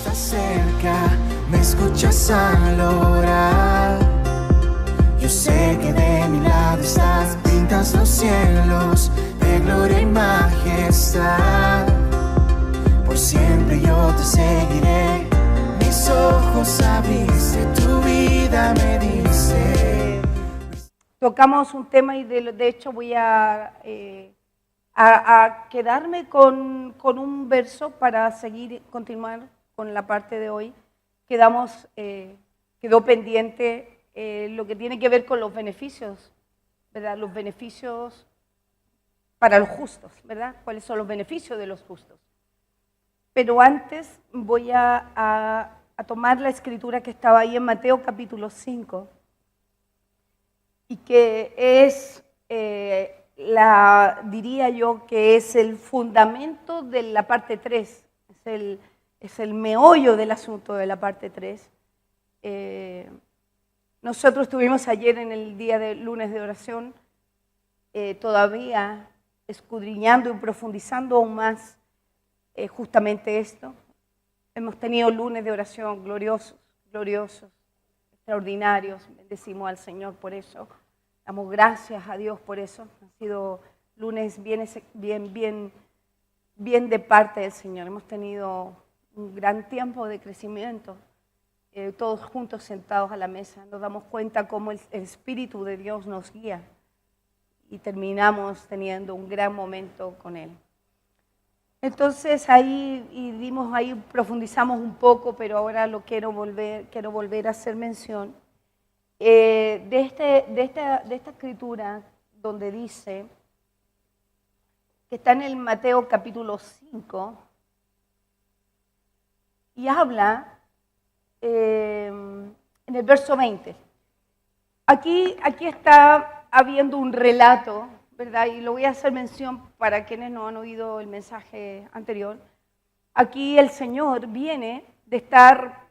estás cerca, me escuchas al orar. Yo sé que de mi lado estás, pintas los cielos de gloria y majestad. Por siempre yo te seguiré, mis ojos abriste, tu vida me dice. Tocamos un tema y de hecho voy a quedarme con un verso para continuar con la parte de hoy. Quedó pendiente lo que tiene que ver con los beneficios, ¿verdad? Los beneficios para los justos, ¿verdad? ¿Cuáles son los beneficios de los justos? Pero antes voy a tomar la escritura que estaba ahí en Mateo capítulo 5 y que es, diría yo, que es el fundamento de la parte 3, es el meollo del asunto de la parte 3. Nosotros estuvimos ayer en el día de lunes de oración, todavía escudriñando y profundizando aún más justamente esto. Hemos tenido lunes de oración gloriosos, extraordinarios. Bendecimos al Señor por eso. Damos gracias a Dios por eso. Han sido lunes bien de parte del Señor. Hemos tenido un gran tiempo de crecimiento. Todos juntos sentados a la mesa, nos damos cuenta cómo el Espíritu de Dios nos guía y terminamos teniendo un gran momento con Él. Entonces ahí profundizamos un poco, pero ahora quiero volver a hacer mención de esta escritura donde dice que está en el Mateo capítulo 5 y habla en el verso 20. Aquí está habiendo un relato, ¿verdad? Y lo voy a hacer mención para quienes no han oído el mensaje anterior. Aquí el Señor viene de estar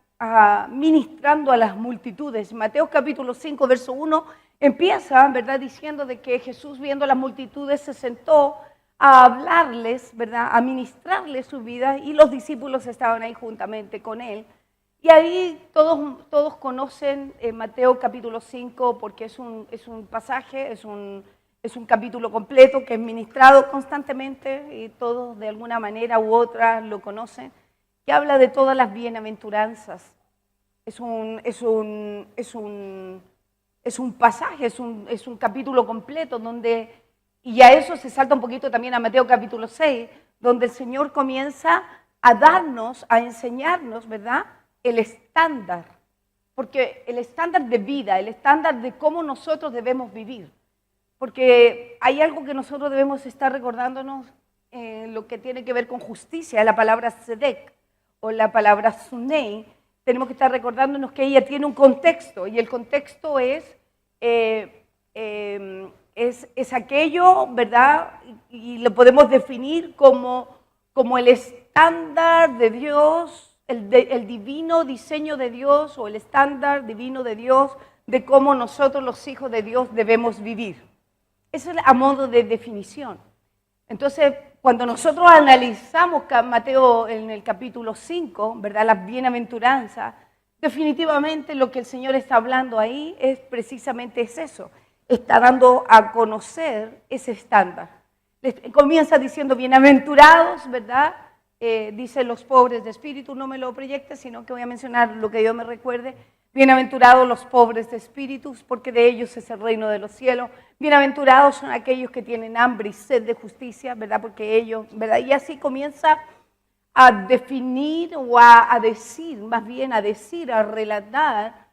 ministrando a las multitudes. Mateo capítulo 5, verso 1, empieza, ¿verdad?, diciendo de que Jesús, viendo a las multitudes, se sentó a hablarles, ¿verdad?, a ministrarles su vida, y los discípulos estaban ahí juntamente con Él. Y ahí todos conocen Mateo capítulo 5 porque es un pasaje, es un capítulo completo que es ministrado constantemente y todos de alguna manera u otra lo conocen, que habla de todas las bienaventuranzas. Es un pasaje, es un capítulo completo donde, y a eso se salta un poquito también a Mateo capítulo 6, donde el Señor comienza a darnos, a enseñarnos, ¿verdad?, el estándar, porque el estándar de vida, el estándar de cómo nosotros debemos vivir, porque hay algo que nosotros debemos estar recordándonos en lo que tiene que ver con justicia, la palabra tzedek o la palabra sunei. Tenemos que estar recordándonos que ella tiene un contexto, y el contexto es aquello, ¿verdad? Y lo podemos definir como el estándar de Dios, el divino diseño de Dios, o el estándar divino de Dios de cómo nosotros los hijos de Dios debemos vivir. Eso es a modo de definición. Entonces, cuando nosotros analizamos Mateo en el capítulo 5, ¿verdad?, las bienaventuranzas, definitivamente lo que el Señor está hablando ahí es precisamente eso. Está dando a conocer ese estándar. Comienza diciendo bienaventurados, ¿verdad? Dice los pobres de espíritu, no me lo proyectes, sino que voy a mencionar lo que yo me recuerde. Bienaventurados los pobres de espíritu, porque de ellos es el reino de los cielos. Bienaventurados son aquellos que tienen hambre y sed de justicia, ¿verdad? Porque ellos, ¿verdad? Y así comienza a definir o a decir, más bien a decir, a relatar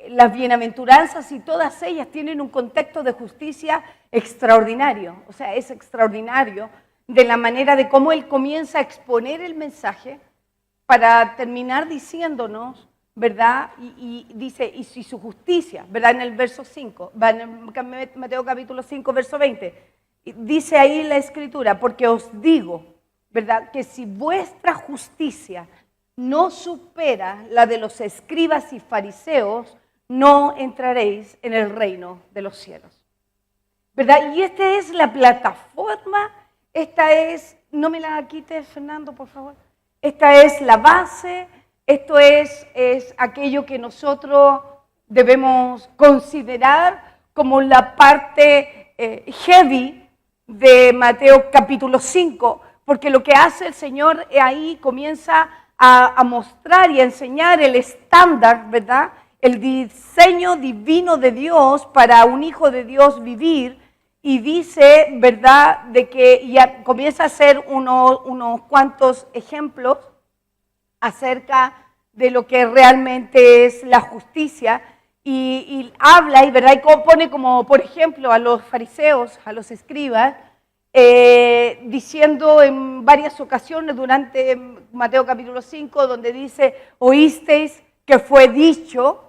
las bienaventuranzas, y todas ellas tienen un contexto de justicia extraordinario. O sea, es extraordinario de la manera de cómo él comienza a exponer el mensaje para terminar diciéndonos, ¿verdad? Y dice, y si su justicia, ¿verdad? En el verso 5, va en Mateo capítulo 5, verso 20, dice ahí la escritura, porque os digo, ¿verdad?, que si vuestra justicia no supera la de los escribas y fariseos, no entraréis en el reino de los cielos. ¿Verdad? Y esta es la plataforma, esta es, no me la quites, Fernando, por favor. esta es la base, esto es aquello que nosotros debemos considerar como la parte heavy de Mateo capítulo 5, porque lo que hace el Señor ahí comienza a mostrar y a enseñar el estándar, ¿verdad? El diseño divino de Dios para un hijo de Dios vivir, y dice, ¿verdad?, de que ya comienza a hacer unos cuantos ejemplos acerca de lo que realmente es la justicia, y habla, y ¿verdad?, y pone como, por ejemplo, a los fariseos, a los escribas, diciendo en varias ocasiones durante Mateo capítulo 5, donde dice, oísteis que fue dicho,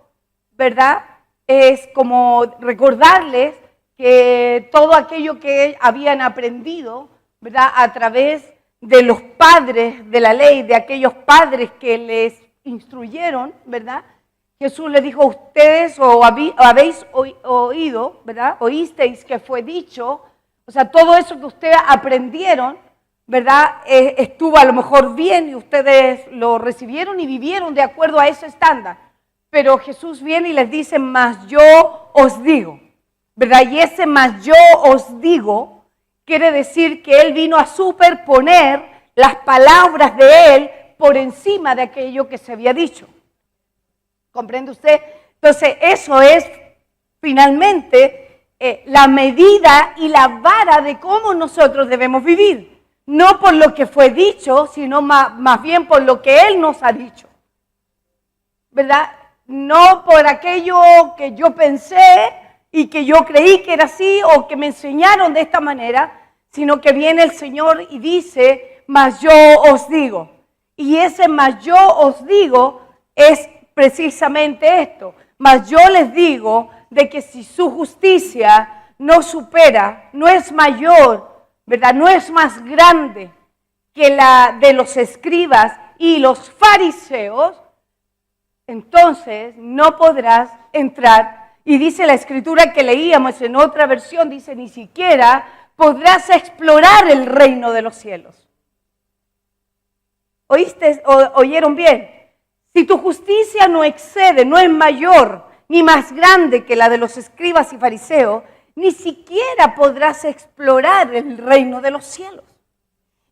¿verdad? Es como recordarles que todo aquello que habían aprendido, ¿verdad?, a través de los padres de la ley, de aquellos padres que les instruyeron, ¿verdad? Jesús les dijo, ustedes habéis oído, ¿verdad? Oísteis que fue dicho, o sea, todo eso que ustedes aprendieron, ¿verdad? Estuvo a lo mejor bien y ustedes lo recibieron y vivieron de acuerdo a ese estándar. Pero Jesús viene y les dice, mas yo os digo, ¿verdad? Y ese mas yo os digo quiere decir que Él vino a superponer las palabras de Él por encima de aquello que se había dicho. ¿Comprende usted? Entonces, eso es finalmente la medida y la vara de cómo nosotros debemos vivir. No por lo que fue dicho, sino más bien por lo que Él nos ha dicho. ¿Verdad? No por aquello que yo pensé y que yo creí que era así o que me enseñaron de esta manera, sino que viene el Señor y dice, mas yo os digo. Y ese mas yo os digo es precisamente esto. Mas yo les digo de que si su justicia no supera, no es mayor, ¿verdad? No es más grande que la de los escribas y los fariseos, entonces no podrás entrar. Y dice la escritura que leíamos en otra versión, dice, ni siquiera podrás explorar el reino de los cielos. ¿Oyeron bien? Si tu justicia no excede, no es mayor ni más grande que la de los escribas y fariseos, ni siquiera podrás explorar el reino de los cielos.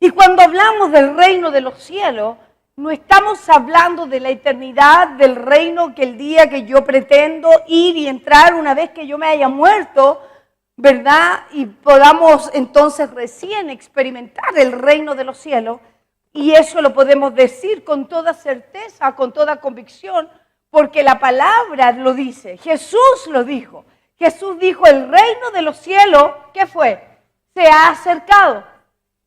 Y cuando hablamos del reino de los cielos, no estamos hablando de la eternidad del reino que el día que yo pretendo ir y entrar una vez que yo me haya muerto, ¿verdad? Y podamos entonces recién experimentar el reino de los cielos. Y eso lo podemos decir con toda certeza, con toda convicción, porque la palabra lo dice. Jesús lo dijo. Jesús dijo, el reino de los cielos, ¿qué fue? Se ha acercado.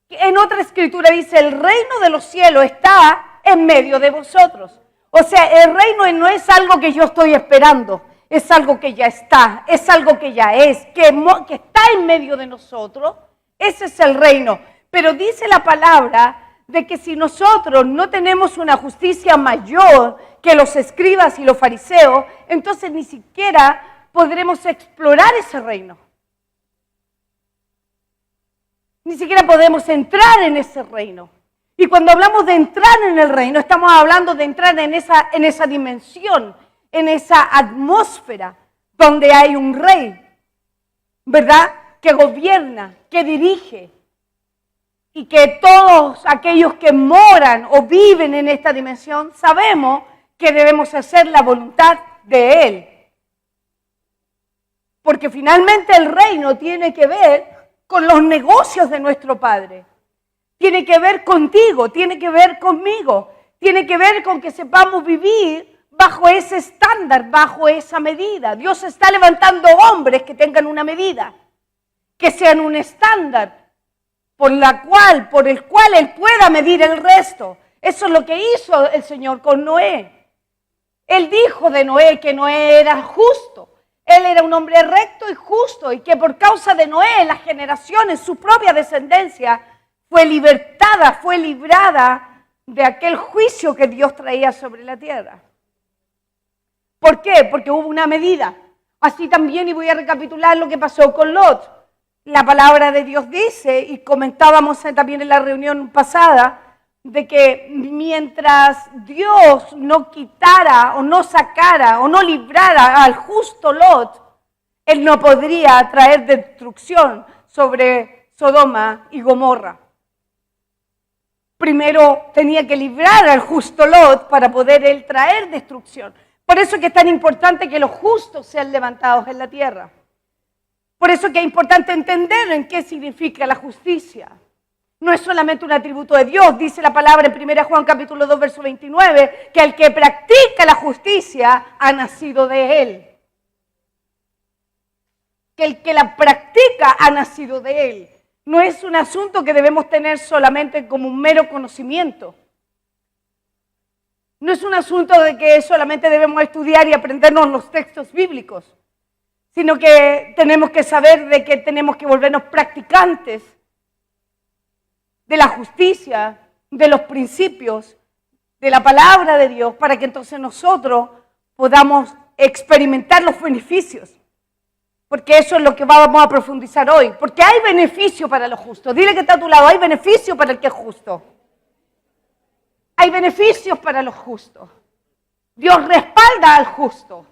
En otra escritura dice, el reino de los cielos está en medio de vosotros. O sea, el reino no es algo que yo estoy esperando, es algo que ya está, es algo que ya es, que está en medio de nosotros. Ese es el reino. Pero dice la palabra de que si nosotros no tenemos una justicia mayor que los escribas y los fariseos, entonces ni siquiera podremos explorar ese reino. Ni siquiera podemos entrar en ese reino. Y cuando hablamos de entrar en el reino, estamos hablando de entrar en esa dimensión, en esa atmósfera donde hay un rey, ¿verdad? Que gobierna, que dirige, y que todos aquellos que moran o viven en esta dimensión sabemos que debemos hacer la voluntad de Él. Porque finalmente el reino tiene que ver con los negocios de nuestro Padre. Tiene que ver contigo, tiene que ver conmigo, tiene que ver con que sepamos vivir bajo ese estándar, bajo esa medida. Dios está levantando hombres que tengan una medida, que sean un estándar por el cual Él pueda medir el resto. Eso es lo que hizo el Señor con Noé. Él dijo de Noé que Noé era justo. Él era un hombre recto y justo, y que por causa de Noé, las generaciones, su propia descendencia, fue libertada, fue librada de aquel juicio que Dios traía sobre la tierra. ¿Por qué? Porque hubo una medida. Así también, y voy a recapitular lo que pasó con Lot. La palabra de Dios dice, y comentábamos también en la reunión pasada, de que mientras Dios no quitara o no sacara o no librara al justo Lot, Él no podría traer destrucción sobre Sodoma y Gomorra. Primero tenía que librar al justo Lot para poder Él traer destrucción. Por eso es que es tan importante que los justos sean levantados en la tierra. Por eso es que es importante entender en qué significa la justicia. No es solamente un atributo de Dios, dice la palabra en 1 Juan capítulo 2, verso 29, que el que practica la justicia ha nacido de Él. Que el que la practica ha nacido de Él. No es un asunto que debemos tener solamente como un mero conocimiento. No es un asunto de que solamente debemos estudiar y aprendernos los textos bíblicos, sino que tenemos que saber de que tenemos que volvernos practicantes de la justicia, de los principios, de la palabra de Dios, para que entonces nosotros podamos experimentar los beneficios. Porque eso es lo que vamos a profundizar hoy. Porque hay beneficio para los justos. Dile que está a tu lado, hay beneficio para el que es justo. Hay beneficios para los justos. Dios respalda al justo.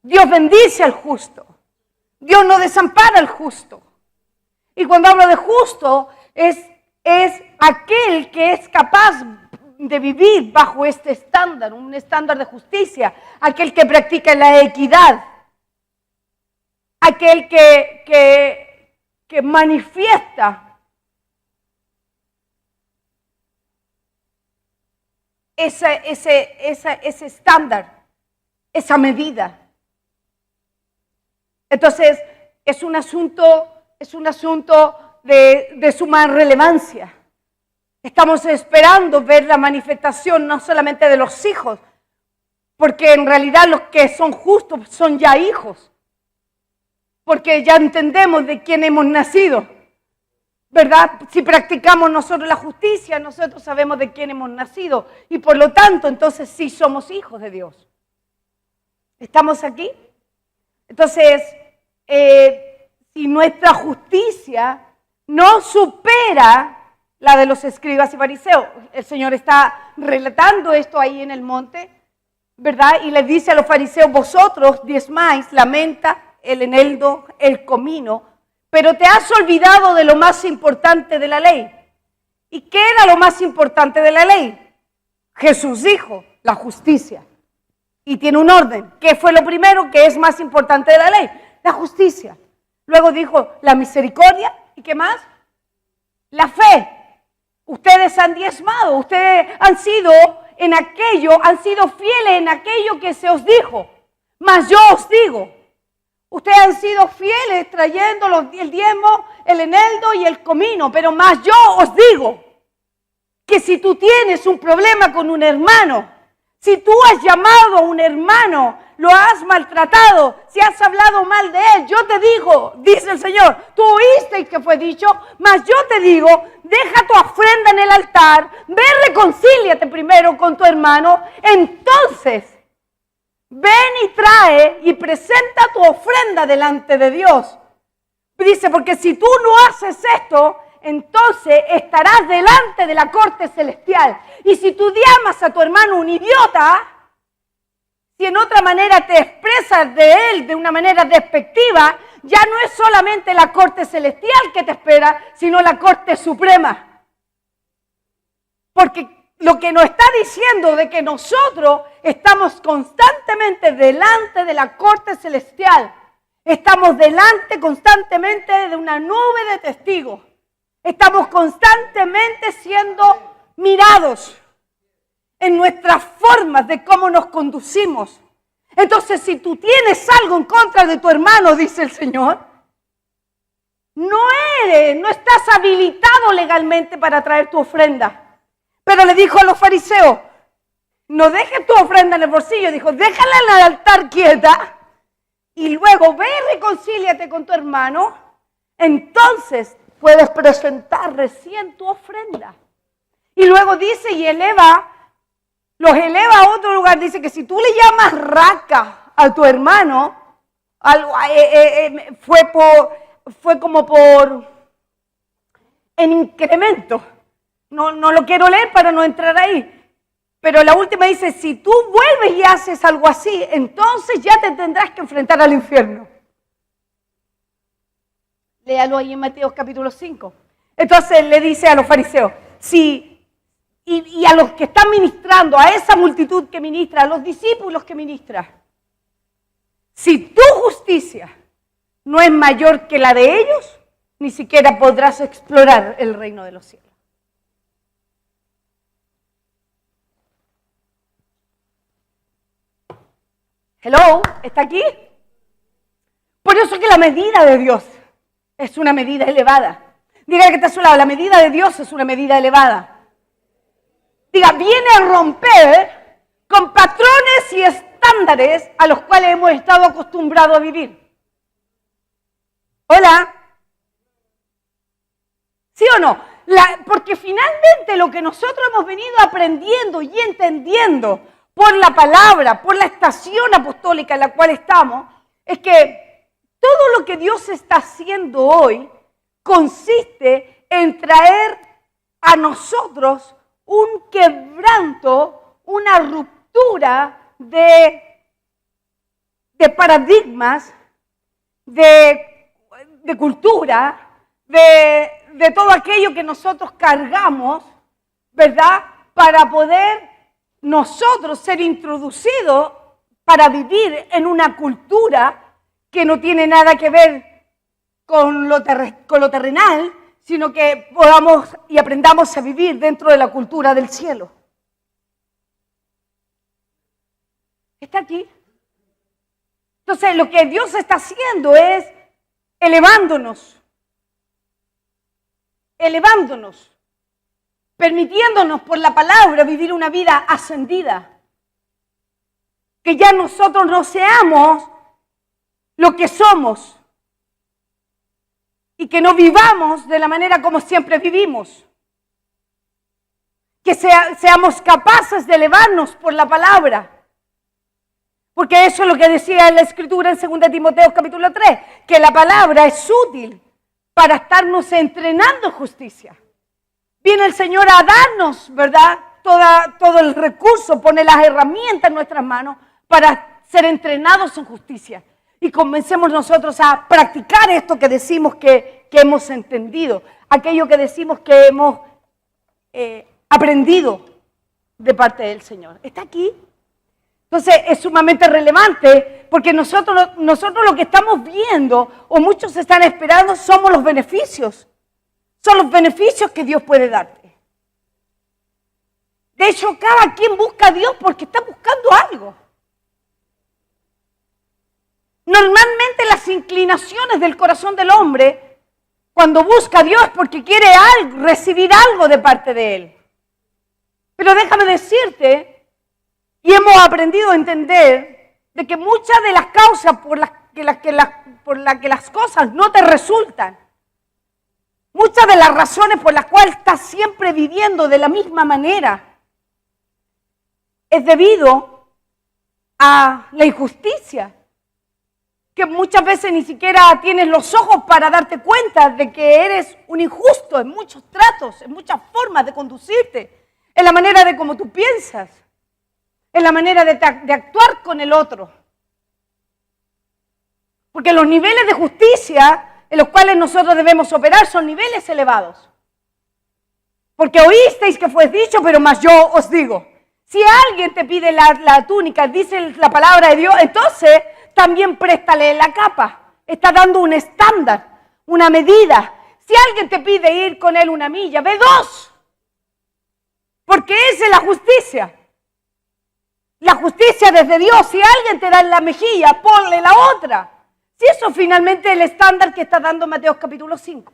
Dios bendice al justo. Dios no desampara al justo. Y cuando hablo de justo, es aquel que es capaz de vivir bajo este estándar, un estándar de justicia, aquel que practica la equidad, aquel que manifiesta ese estándar, esa medida. Entonces, es un asunto de suma relevancia. Estamos esperando ver la manifestación no solamente de los hijos, porque en realidad los que son justos son ya hijos, porque ya entendemos de quién hemos nacido, ¿verdad? Si practicamos nosotros la justicia, nosotros sabemos de quién hemos nacido y por lo tanto entonces sí somos hijos de Dios. ¿Estamos aquí? Entonces, si nuestra justicia no supera la de los escribas y fariseos, el Señor está relatando esto ahí en el monte, ¿verdad? Y le dice a los fariseos, vosotros diezmáis la menta, el eneldo, el comino, pero te has olvidado de lo más importante de la ley. ¿Y qué era lo más importante de la ley? Jesús dijo, la justicia. Y tiene un orden. ¿Qué fue lo primero que es más importante de la ley? La justicia. Luego dijo la misericordia. ¿Y qué más? La fe. Ustedes han diezmado, ustedes han sido fieles en aquello que se os dijo. Mas yo os digo, ustedes han sido fieles trayendo el diezmo, el eneldo y el comino. Pero más yo os digo que si tú tienes un problema con un hermano, si tú has llamado a un hermano, lo has maltratado, si has hablado mal de él, yo te digo, dice el Señor, tú oíste que fue dicho, mas yo te digo, deja tu ofrenda en el altar, ve, reconcíliate primero con tu hermano, entonces ven y trae y presenta tu ofrenda delante de Dios. Dice, porque si tú no haces esto, entonces estarás delante de la corte celestial. Y si tú llamas a tu hermano un idiota, si en otra manera te expresas de él de una manera despectiva, ya no es solamente la corte celestial que te espera, sino la corte suprema. Porque lo que nos está diciendo de que nosotros estamos constantemente delante de la corte celestial, estamos delante constantemente de una nube de testigos, estamos constantemente siendo mirados en nuestras formas de cómo nos conducimos. Entonces, si tú tienes algo en contra de tu hermano, dice el Señor, no estás habilitado legalmente para traer tu ofrenda. Pero le dijo a los fariseos, no dejes tu ofrenda en el bolsillo, dijo, déjala en el altar quieta y luego ve y reconcíliate con tu hermano, entonces puedes presentar recién tu ofrenda. Y luego dice, los eleva a otro lugar, dice que si tú le llamas raca a tu hermano, fue como por en incremento. No lo quiero leer para no entrar ahí. Pero la última dice, si tú vuelves y haces algo así, entonces ya te tendrás que enfrentar al infierno. Léalo ahí en Mateo capítulo 5. Entonces le dice a los fariseos, y a los que están ministrando, a esa multitud que ministra, a los discípulos que ministra, si tu justicia no es mayor que la de ellos, ni siquiera podrás explorar el reino de los cielos. Hello, ¿está aquí? Por eso es que la medida de Dios es una medida elevada. Diga que está a su lado, la medida de Dios es una medida elevada. Diga, viene a romper con patrones y estándares a los cuales hemos estado acostumbrados a vivir. ¿Hola? ¿Sí o no? Porque finalmente lo que nosotros hemos venido aprendiendo y entendiendo por la palabra, por la estación apostólica en la cual estamos, es que todo lo que Dios está haciendo hoy consiste en traer a nosotros un quebranto, una ruptura de paradigmas, de cultura, de todo aquello que nosotros cargamos, ¿verdad? Para poder nosotros ser introducidos para vivir en una cultura que no tiene nada que ver con lo terrenal, sino que podamos y aprendamos a vivir dentro de la cultura del cielo. ¿Está aquí? Entonces, lo que Dios está haciendo es elevándonos, permitiéndonos por la palabra vivir una vida ascendida. Que ya nosotros no seamos lo que somos y que no vivamos de la manera como siempre vivimos. Que seamos capaces de elevarnos por la palabra. Porque eso es lo que decía la Escritura en 2 Timoteo capítulo 3, que la palabra es útil para estarnos entrenando en justicia. Viene el Señor a darnos, ¿verdad? Todo el recurso, pone las herramientas en nuestras manos para ser entrenados en justicia. Y comencemos nosotros a practicar esto que decimos que hemos entendido, aquello que decimos que hemos aprendido de parte del Señor. ¿Está aquí? Entonces es sumamente relevante porque nosotros lo que estamos viendo o muchos están esperando somos los beneficios. Son los beneficios que Dios puede darte. De hecho, cada quien busca a Dios porque está buscando algo. Normalmente las inclinaciones del corazón del hombre, cuando busca a Dios es porque quiere recibir algo de parte de Él. Pero déjame decirte, y hemos aprendido a entender, de que muchas de las causas por las que las cosas no te resultan, muchas de las razones por las cuales estás siempre viviendo de la misma manera, es debido a la injusticia. Que muchas veces ni siquiera tienes los ojos para darte cuenta de que eres un injusto en muchos tratos, en muchas formas de conducirte, en la manera de cómo tú piensas, en la manera de actuar con el otro. Porque los niveles de justicia en los cuales nosotros debemos operar son niveles elevados. Porque oísteis que fue dicho, pero más yo os digo. Si alguien te pide la túnica, dice la palabra de Dios, entonces también préstale la capa. Está dando un estándar, una medida. Si alguien te pide ir con él una milla, ve 2. Porque esa es la justicia. La justicia desde Dios. Si alguien te da en la mejilla, ponle la otra. Si eso finalmente es el estándar que está dando Mateo capítulo 5.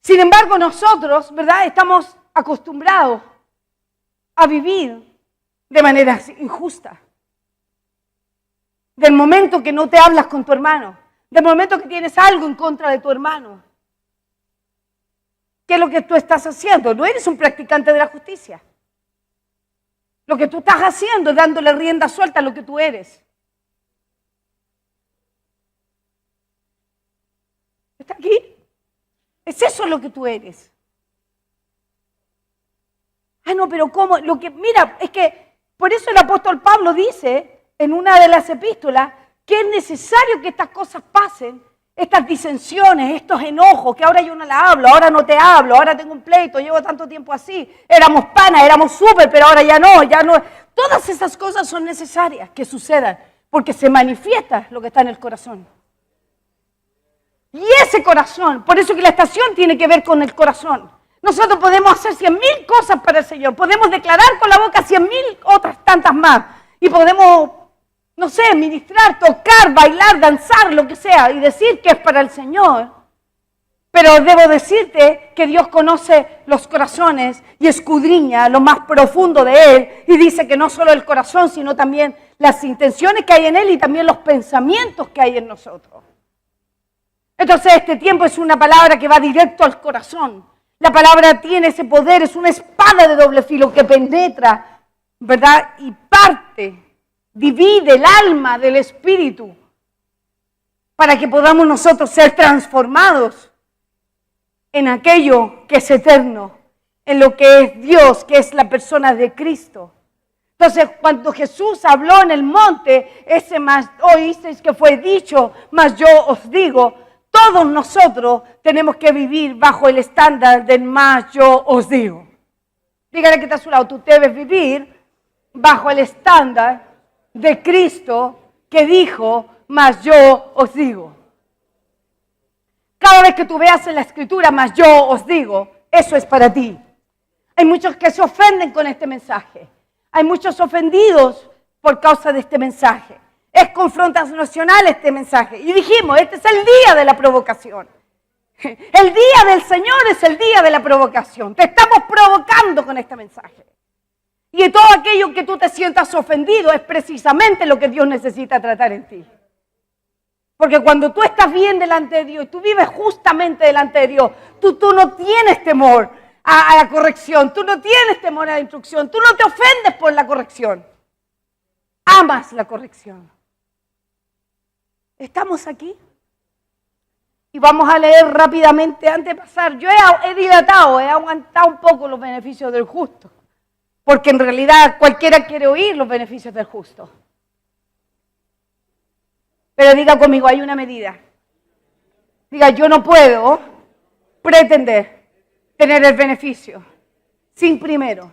Sin embargo, nosotros, ¿verdad? Estamos acostumbrados a vivir de manera injusta. Del momento que no te hablas con tu hermano, del momento que tienes algo en contra de tu hermano. ¿Qué es lo que tú estás haciendo? No eres un practicante de la justicia. Lo que tú estás haciendo es dándole rienda suelta a lo que tú eres. ¿Está aquí? Es eso lo que tú eres. Ah, no, pero ¿cómo? Mira, es que por eso el apóstol Pablo dice en una de las epístolas que es necesario que estas cosas pasen, estas disensiones, estos enojos, que ahora yo no la hablo, ahora no te hablo, ahora tengo un pleito, llevo tanto tiempo así, éramos panas, éramos súper, pero ahora ya no. Todas esas cosas son necesarias que sucedan, porque se manifiesta lo que está en el corazón. Y ese corazón, por eso que la estación tiene que ver con el corazón. Nosotros podemos hacer 100.000 cosas para el Señor, podemos declarar con la boca 100.000 otras tantas más, y podemos, no sé, ministrar, tocar, bailar, danzar, lo que sea, y decir que es para el Señor. Pero debo decirte que Dios conoce los corazones y escudriña lo más profundo de Él, y dice que no solo el corazón, sino también las intenciones que hay en Él y también los pensamientos que hay en nosotros. Entonces este tiempo es una palabra que va directo al corazón. La palabra tiene ese poder, es una espada de doble filo que penetra, ¿verdad? Y parte, divide el alma del espíritu para que podamos nosotros ser transformados en aquello que es eterno, en lo que es Dios, que es la persona de Cristo. Entonces, cuando Jesús habló en el monte, ese más oísteis que fue dicho, mas yo os digo, todos nosotros tenemos que vivir bajo el estándar del más yo os digo. Dígale que está a su lado, tú debes vivir bajo el estándar de Cristo que dijo, mas yo os digo. Cada vez que tú veas en la Escritura, mas yo os digo, eso es para ti. Hay muchos que se ofenden con este mensaje. Hay muchos ofendidos por causa de este mensaje. Es confrontacional este mensaje. Y dijimos, este es el día de la provocación. El día del Señor es el día de la provocación. Te estamos provocando con este mensaje. Y de todo aquello que tú te sientas ofendido es precisamente lo que Dios necesita tratar en ti. Porque cuando tú estás bien delante de Dios y tú vives justamente delante de Dios, tú no tienes temor a la corrección, tú no tienes temor a la instrucción, tú no te ofendes por la corrección. Amas la corrección. ¿Estamos aquí? Y vamos a leer rápidamente antes de pasar. Yo he dilatado, he aguantado un poco los beneficios del justo. Porque en realidad cualquiera quiere oír los beneficios del justo. Pero diga conmigo, hay una medida. Diga, yo no puedo pretender tener el beneficio sin primero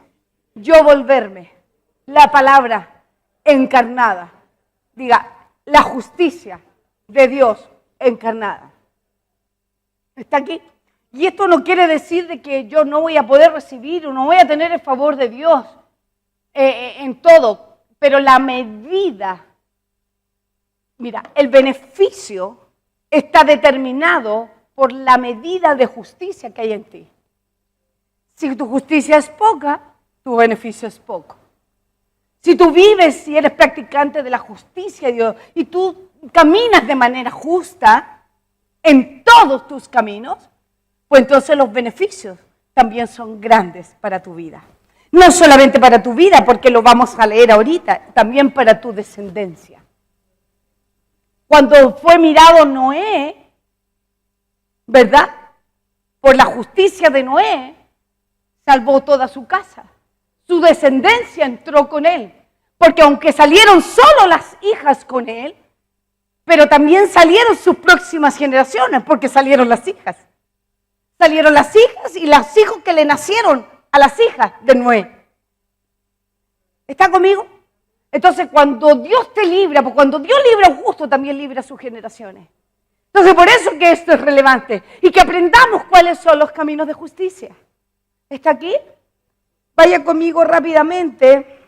yo volverme la palabra encarnada. Diga, la justicia de Dios encarnada. ¿Está aquí? Y esto no quiere decir de que yo no voy a poder recibir o no voy a tener el favor de Dios en todo, pero la medida, mira, el beneficio está determinado por la medida de justicia que hay en ti. Si tu justicia es poca, tu beneficio es poco. Si tú vives y eres practicante de la justicia de Dios y tú caminas de manera justa en todos tus caminos, pues entonces los beneficios también son grandes para tu vida. No solamente para tu vida, porque lo vamos a leer ahorita, también para tu descendencia. Cuando fue mirado Noé, ¿verdad? Por la justicia de Noé, salvó toda su casa. Su descendencia entró con él. Porque aunque salieron solo las hijas con él, pero también salieron sus próximas generaciones, porque salieron las hijas. Salieron las hijas y los hijos que le nacieron a las hijas de Noé. ¿Está conmigo? Entonces, cuando Dios te libra, porque cuando Dios libra a un justo, también libra a sus generaciones. Entonces, por eso que esto es relevante y que aprendamos cuáles son los caminos de justicia. ¿Está aquí? Vaya conmigo rápidamente.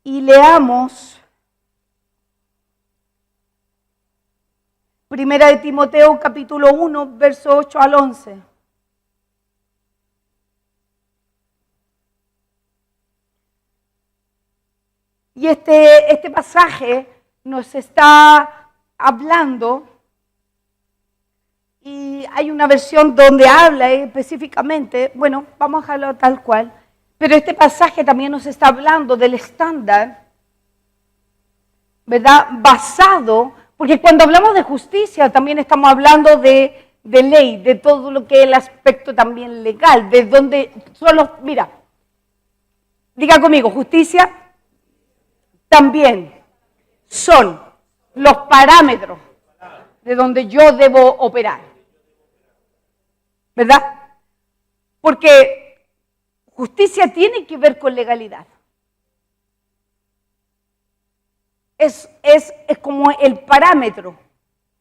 Y leamos Primera de Timoteo, capítulo 1, verso 8 al 11. Y este pasaje nos está hablando, y hay una versión donde habla específicamente, bueno, vamos a dejarlo tal cual, pero este pasaje también nos está hablando del estándar, ¿verdad? Basado, porque cuando hablamos de justicia también estamos hablando de de ley, de todo lo que es el aspecto también legal, de donde son los, mira, diga conmigo, justicia también son los parámetros de donde yo debo operar, ¿verdad? Porque justicia tiene que ver con legalidad. Es como el parámetro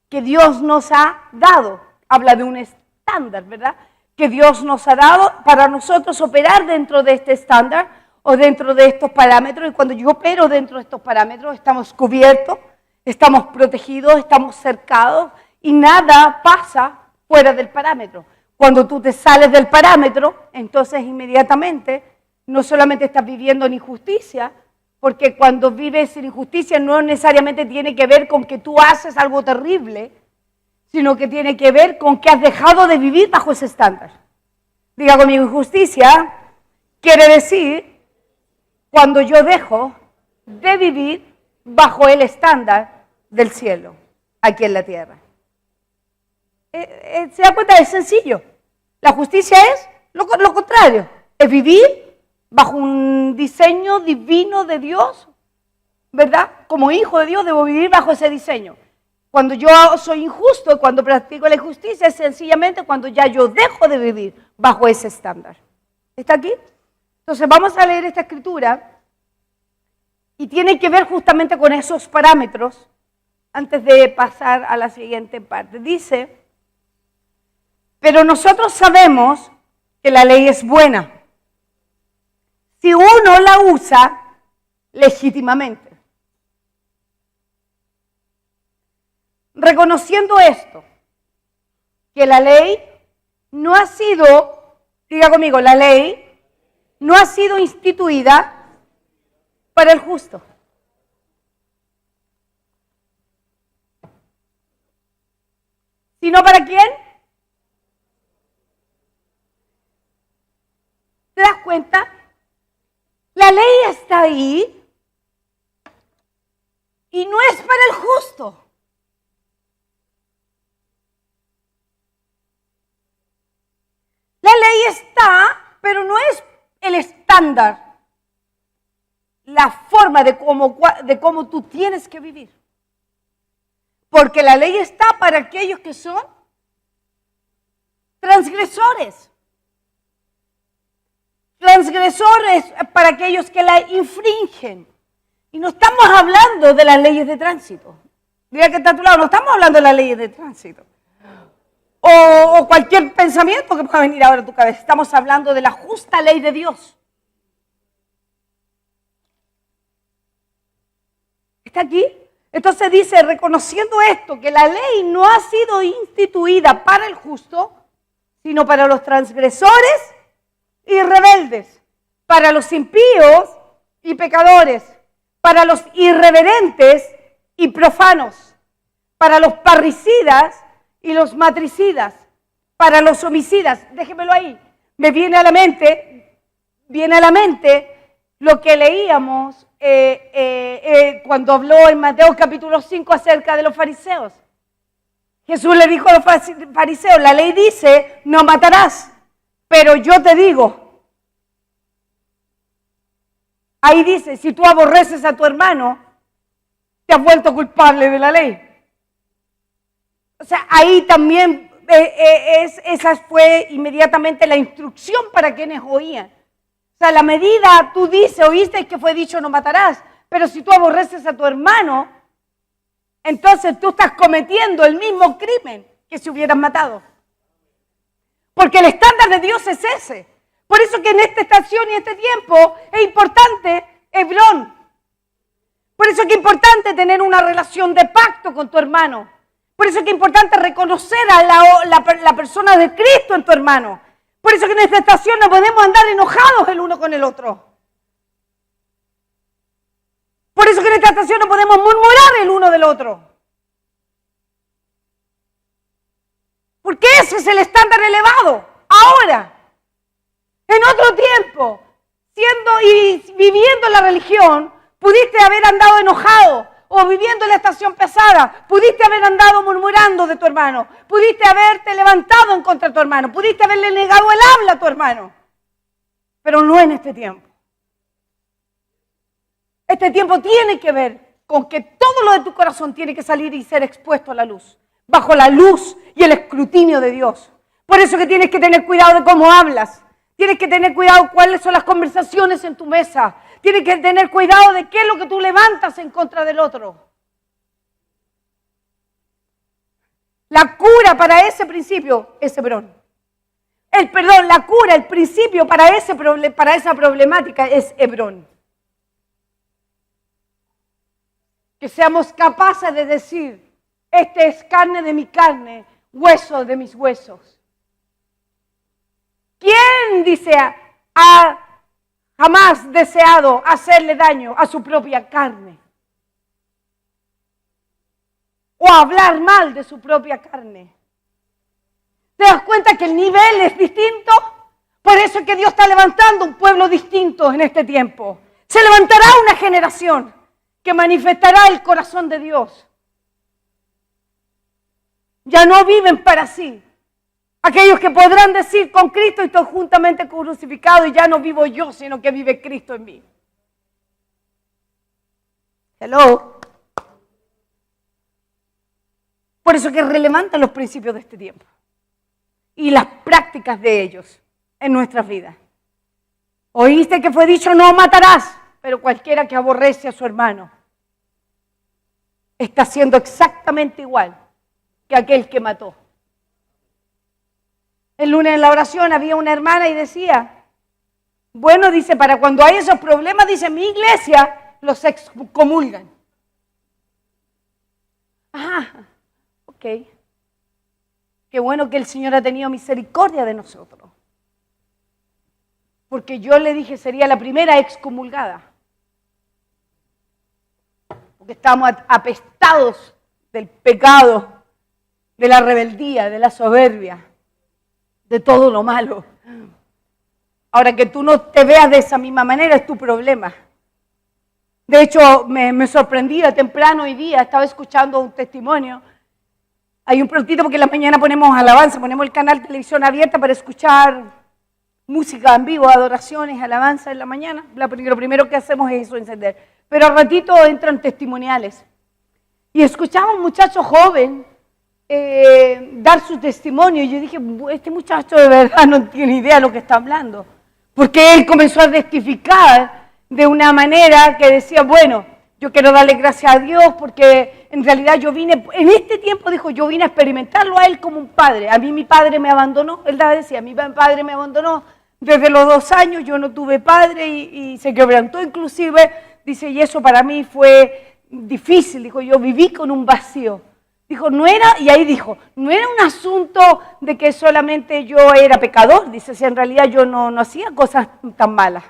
que Dios nos ha dado. Habla de un estándar, ¿verdad? Que Dios nos ha dado para nosotros operar dentro de este estándar o dentro de estos parámetros. Y cuando yo opero dentro de estos parámetros, estamos cubiertos, estamos protegidos, estamos cercados y nada pasa fuera del parámetro. Cuando tú te sales del parámetro, entonces inmediatamente no solamente estás viviendo en injusticia, porque cuando vives en injusticia no necesariamente tiene que ver con que tú haces algo terrible, sino que tiene que ver con que has dejado de vivir bajo ese estándar. Diga conmigo, injusticia quiere decir cuando yo dejo de vivir bajo el estándar del cielo, aquí en la tierra. ¿Se da cuenta? Es sencillo. La justicia es lo contrario, es vivir bajo un diseño divino de Dios, ¿verdad? Como hijo de Dios debo vivir bajo ese diseño. Cuando yo soy injusto, cuando practico la injusticia, es sencillamente cuando ya yo dejo de vivir bajo ese estándar. ¿Está aquí? Entonces vamos a leer esta escritura y tiene que ver justamente con esos parámetros antes de pasar a la siguiente parte. Dice, pero nosotros sabemos que la ley es buena si uno la usa legítimamente. Reconociendo esto, que la ley no ha sido, diga conmigo, la ley no ha sido instituida para el justo. ¿Sino para quién? ¿Te das cuenta? La ley está ahí y no es para el justo. La ley está, pero no es el estándar, la forma de cómo tú tienes que vivir. Porque la ley está para aquellos que son transgresores. Transgresores para aquellos que la infringen. Y no estamos hablando de las leyes de tránsito. Diga que está a tu lado, no estamos hablando de las leyes de tránsito. O cualquier pensamiento que pueda venir ahora a tu cabeza. Estamos hablando de la justa ley de Dios. ¿Está aquí? Entonces dice, reconociendo esto, que la ley no ha sido instituida para el justo, sino para los transgresores y rebeldes, para los impíos y pecadores, para los irreverentes y profanos, para los parricidas y los matricidas, para los homicidas. Déjemelo ahí. Me viene a la mente lo que leíamos cuando habló en Mateo capítulo 5 acerca de los fariseos. Jesús le dijo a los fariseos, la ley dice, no matarás, pero yo te digo, ahí dice, si tú aborreces a tu hermano, te has vuelto culpable de la ley. O sea, ahí también esa fue inmediatamente la instrucción para quienes oían. O sea, la medida, tú dices, oíste que fue dicho no matarás, pero si tú aborreces a tu hermano, entonces tú estás cometiendo el mismo crimen que si hubieras matado. Porque el estándar de Dios es ese. Por eso que en esta estación y este tiempo es importante Hebrón. Por eso que es importante tener una relación de pacto con tu hermano. Por eso que es importante reconocer a la persona de Cristo en tu hermano. Por eso que en esta estación no podemos andar enojados el uno con el otro. Por eso que en esta estación no podemos murmurar el uno del otro. Porque ese es el estándar elevado. Ahora, en otro tiempo, siendo y viviendo la religión, pudiste haber andado enojado o viviendo en la estación pesada. Pudiste haber andado murmurando de tu hermano. Pudiste haberte levantado en contra de tu hermano. Pudiste haberle negado el habla a tu hermano. Pero no en este tiempo. Este tiempo tiene que ver con que todo lo de tu corazón tiene que salir y ser expuesto a la luz. Bajo la luz y el escrutinio de Dios. Por eso que tienes que tener cuidado de cómo hablas. Tienes que tener cuidado cuáles son las conversaciones en tu mesa. Tienes que tener cuidado de qué es lo que tú levantas en contra del otro. La cura para ese principio es Hebrón. La cura, el principio para esa problemática es Hebrón. Que seamos capaces de decir, este es carne de mi carne, hueso de mis huesos. ¿Quién, dice, ha jamás deseado hacerle daño a su propia carne? O hablar mal de su propia carne. ¿Te das cuenta que el nivel es distinto? Por eso es que Dios está levantando un pueblo distinto en este tiempo. Se levantará una generación que manifestará el corazón de Dios. Ya no viven para sí. Aquellos que podrán decir, con Cristo estoy juntamente crucificado y ya no vivo yo, sino que vive Cristo en mí. Hello. Por eso que es relevante los principios de este tiempo y las prácticas de ellos en nuestras vidas. Oíste que fue dicho, no matarás, pero cualquiera que aborrece a su hermano está haciendo exactamente igual que aquel que mató. El lunes en la oración había una hermana y decía, bueno, dice, para cuando hay esos problemas, dice, mi iglesia los excomulgan. Ok. Qué bueno que el Señor ha tenido misericordia de nosotros. Porque yo le dije, sería la primera excomulgada. Porque estamos apestados del pecado, de la rebeldía, de la soberbia, de todo lo malo. Ahora, que tú no te veas de esa misma manera es tu problema. De hecho, me sorprendía temprano hoy día, estaba escuchando un testimonio. Hay un prontito porque en la mañana ponemos alabanza, ponemos el canal de televisión abierta para escuchar música en vivo, adoraciones, alabanza en la mañana. Lo primero que hacemos es eso, encender. Pero al ratito entran testimoniales. Y escuchaba a un muchacho joven dar su testimonio. Y yo dije, este muchacho de verdad no tiene idea de lo que está hablando. Porque él comenzó a testificar de una manera que decía, bueno, yo quiero darle gracias a Dios porque en realidad yo vine, en este tiempo dijo, yo vine a experimentarlo a él como un padre. A mí mi padre me abandonó, él decía, mi padre me abandonó desde los 2 años, yo no tuve padre y se quebrantó inclusive, dice, y eso para mí fue difícil, dijo, yo viví con un vacío. Dijo, no era, y ahí dijo, no era un asunto de que solamente yo era pecador, dice, si en realidad yo no hacía cosas tan malas.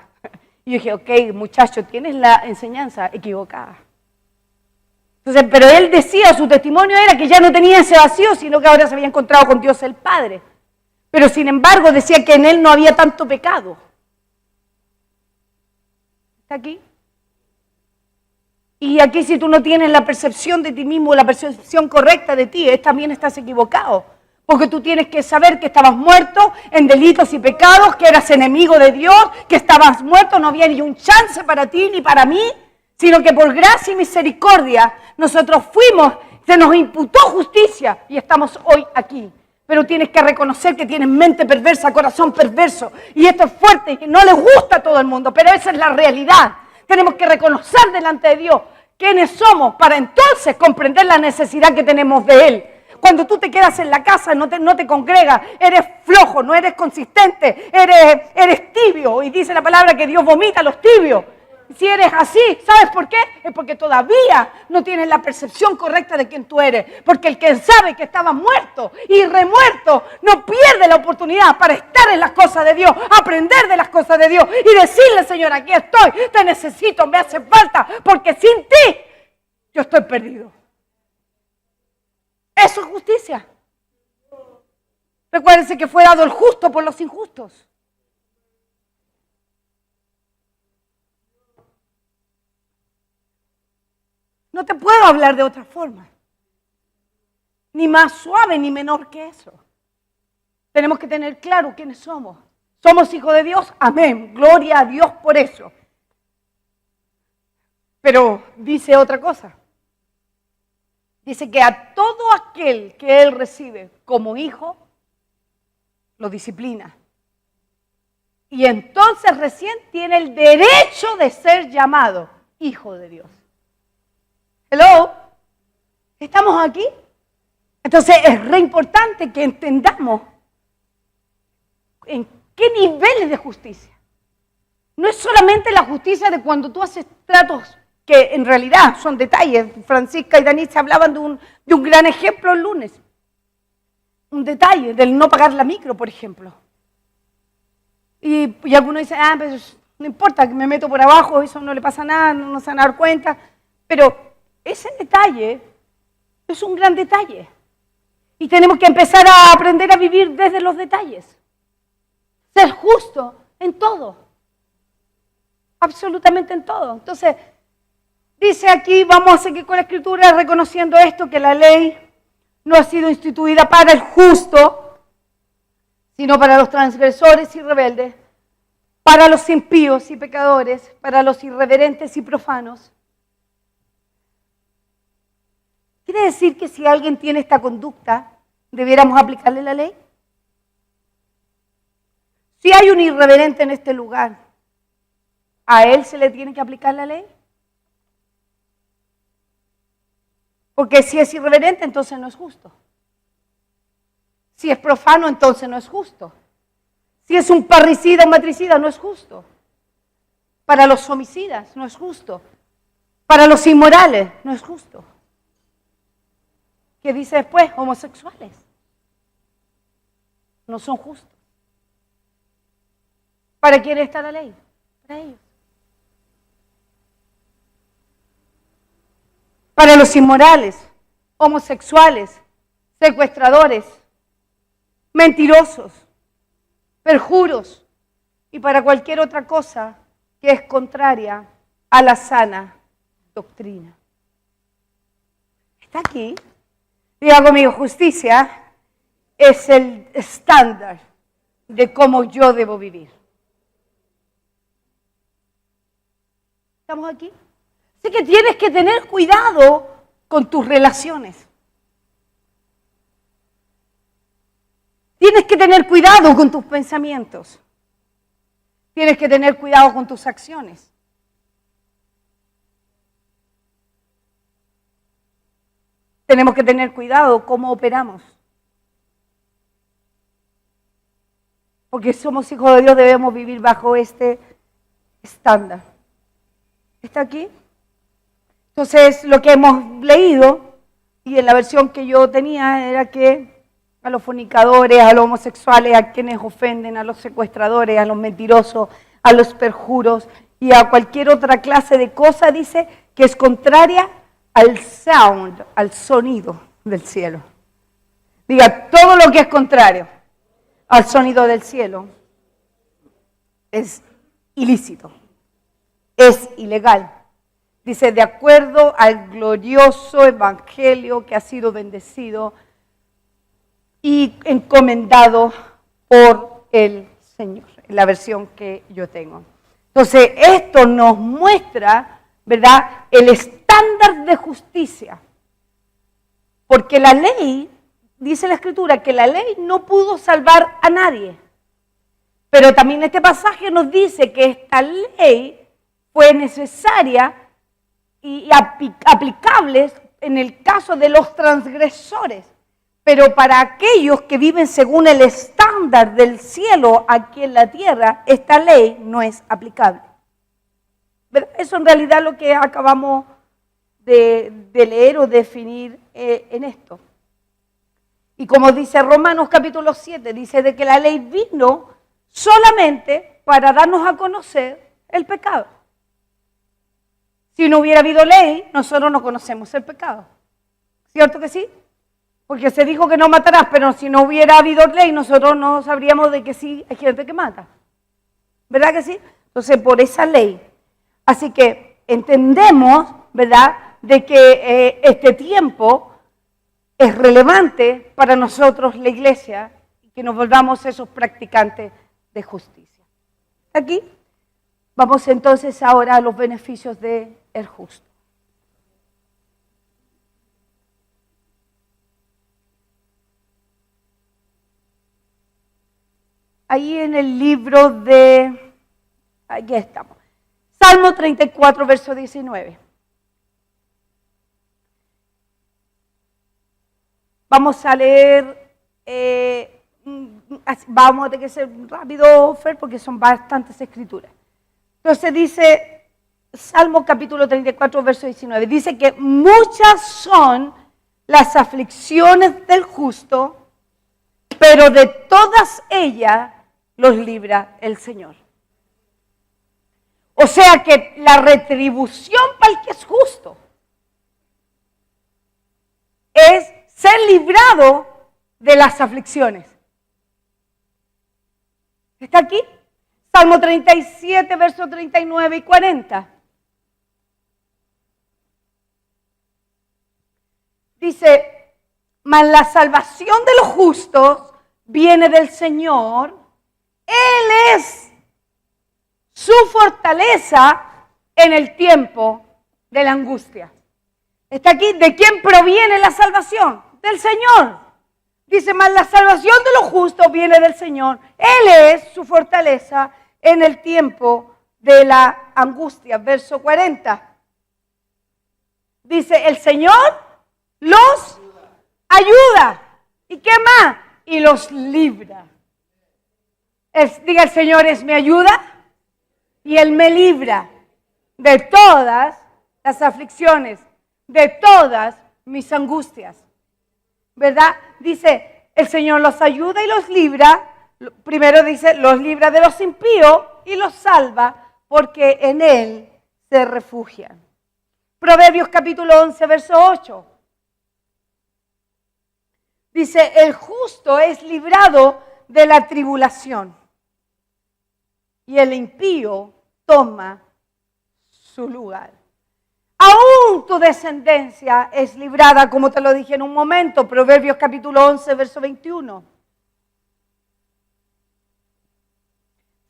Y yo dije, ok, muchacho, tienes la enseñanza equivocada. Entonces, pero él decía, su testimonio era que ya no tenía ese vacío, sino que ahora se había encontrado con Dios el Padre. Pero sin embargo decía que en él no había tanto pecado. ¿Está aquí? Y aquí si tú no tienes la percepción de ti mismo, la percepción correcta de ti, también estás equivocado. Porque tú tienes que saber que estabas muerto en delitos y pecados, que eras enemigo de Dios, que estabas muerto, no había ni un chance para ti ni para mí, sino que por gracia y misericordia nosotros se nos imputó justicia y estamos hoy aquí. Pero tienes que reconocer que tienes mente perversa, corazón perverso. Y esto es fuerte y no le gusta a todo el mundo, pero esa es la realidad. Tenemos que reconocer delante de Dios quiénes somos para entonces comprender la necesidad que tenemos de Él. Cuando tú te quedas en la casa, no te congregas, eres flojo, no eres consistente, eres tibio. Y dice la palabra que Dios vomita a los tibios. Si eres así, ¿sabes por qué? Es porque todavía no tienes la percepción correcta de quién tú eres. Porque el que sabe que estaba muerto y remuerto no pierde la oportunidad para estar en las cosas de Dios, aprender de las cosas de Dios y decirle, Señor, aquí estoy, te necesito, me hace falta, porque sin ti yo estoy perdido. Eso es justicia. Recuérdense que fue dado el justo por los injustos. No te puedo hablar de otra forma. Ni más suave ni menor que eso. Tenemos que tener claro quiénes somos. ¿Somos hijos de Dios? Amén. Gloria a Dios por eso. Pero dice otra cosa. Dice que a todo aquel que Él recibe como hijo, lo disciplina. Y entonces recién tiene el derecho de ser llamado hijo de Dios. Hello, ¿estamos aquí? Entonces es re importante que entendamos en qué niveles de justicia. No es solamente la justicia de cuando tú haces tratos que en realidad son detalles. Francisca y Danitza hablaban de un gran ejemplo el lunes. Un detalle del no pagar la micro, por ejemplo. Y algunos dicen, pues no importa, que me meto por abajo, eso no le pasa nada, no se van a dar cuenta. Pero ese detalle es un gran detalle. Y tenemos que empezar a aprender a vivir desde los detalles. Ser justo en todo. Absolutamente en todo. Entonces, dice aquí, vamos a seguir con la escritura reconociendo esto, que la ley no ha sido instituida para el justo, sino para los transgresores y rebeldes, para los impíos y pecadores, para los irreverentes y profanos. ¿Quiere decir que si alguien tiene esta conducta, debiéramos aplicarle la ley? Si hay un irreverente en este lugar, ¿a él se le tiene que aplicar la ley? Porque si es irreverente, entonces no es justo. Si es profano, entonces no es justo. Si es un parricida o matricida, no es justo. Para los homicidas, no es justo. Para los inmorales, no es justo. ¿Qué dice después? Homosexuales. No son justos. ¿Para quién está la ley? Para ellos. Para los inmorales, homosexuales, secuestradores, mentirosos, perjuros y para cualquier otra cosa que es contraria a la sana doctrina. ¿Está aquí? Diga conmigo, justicia es el estándar de cómo yo debo vivir. ¿Estamos aquí? Así que tienes que tener cuidado con tus relaciones. Tienes que tener cuidado con tus pensamientos. Tienes que tener cuidado con tus acciones. Tenemos que tener cuidado cómo operamos. Porque somos hijos de Dios, debemos vivir bajo este estándar. ¿Está aquí? Entonces, lo que hemos leído, y en la versión que yo tenía, era que a los fornicadores, a los homosexuales, a quienes ofenden, a los secuestradores, a los mentirosos, a los perjuros y a cualquier otra clase de cosa, dice que es contraria al sound, al sonido del cielo. Diga, todo lo que es contrario al sonido del cielo es ilícito, es ilegal. Dice, de acuerdo al glorioso evangelio que ha sido bendecido y encomendado por el Señor, en la versión que yo tengo. Entonces, esto nos muestra, ¿verdad?, el estándar de justicia. Porque la ley, dice la Escritura, que la ley no pudo salvar a nadie. Pero también este pasaje nos dice que esta ley fue necesaria y aplicables en el caso de los transgresores, pero para aquellos que viven según el estándar del cielo aquí en la tierra, esta ley no es aplicable. Eso en realidad es lo que acabamos de leer o definir en esto. Y como dice Romanos capítulo 7, dice de que la ley vino solamente para darnos a conocer el pecado. Si no hubiera habido ley, nosotros no conocemos el pecado. ¿Cierto que sí? Porque se dijo que no matarás, pero si no hubiera habido ley, nosotros no sabríamos de que sí hay gente que mata. ¿Verdad que sí? Entonces, por esa ley. Así que entendemos, ¿verdad?, de que este tiempo es relevante para nosotros, la iglesia, y que nos volvamos esos practicantes de justicia. Aquí vamos entonces ahora a los beneficios del justo. Ahí en el libro de, aquí estamos, Salmo 34, verso 19. Vamos a leer, vamos a tener que ser rápido, Fer, porque son bastantes escrituras. Entonces dice, Salmo capítulo 34, verso 19, dice que muchas son las aflicciones del justo, pero de todas ellas los libra el Señor. O sea que la retribución para el que es justo es ser librado de las aflicciones. ¿Está aquí? Salmo 37, versos 39 y 40. Dice, mas la salvación de los justos viene del Señor. Él es su fortaleza en el tiempo de la angustia. Está aquí, ¿de quién proviene la salvación? Del Señor. Dice, mas la salvación de los justos viene del Señor. Él es su fortaleza en el tiempo de la angustia. Verso 40. Dice, el Señor los ayuda. ¿Y qué más? Y los libra. Diga, el Señor es mi ayuda y Él me libra de todas las aflicciones, de todas mis angustias. ¿Verdad? Dice, el Señor los ayuda y los libra. Primero dice, los libra de los impíos y los salva porque en Él se refugian. Proverbios capítulo 11, verso 8. Dice, el justo es librado de la tribulación y el impío toma su lugar. Aún tu descendencia es librada, como te lo dije en un momento, Proverbios capítulo 11, verso 21.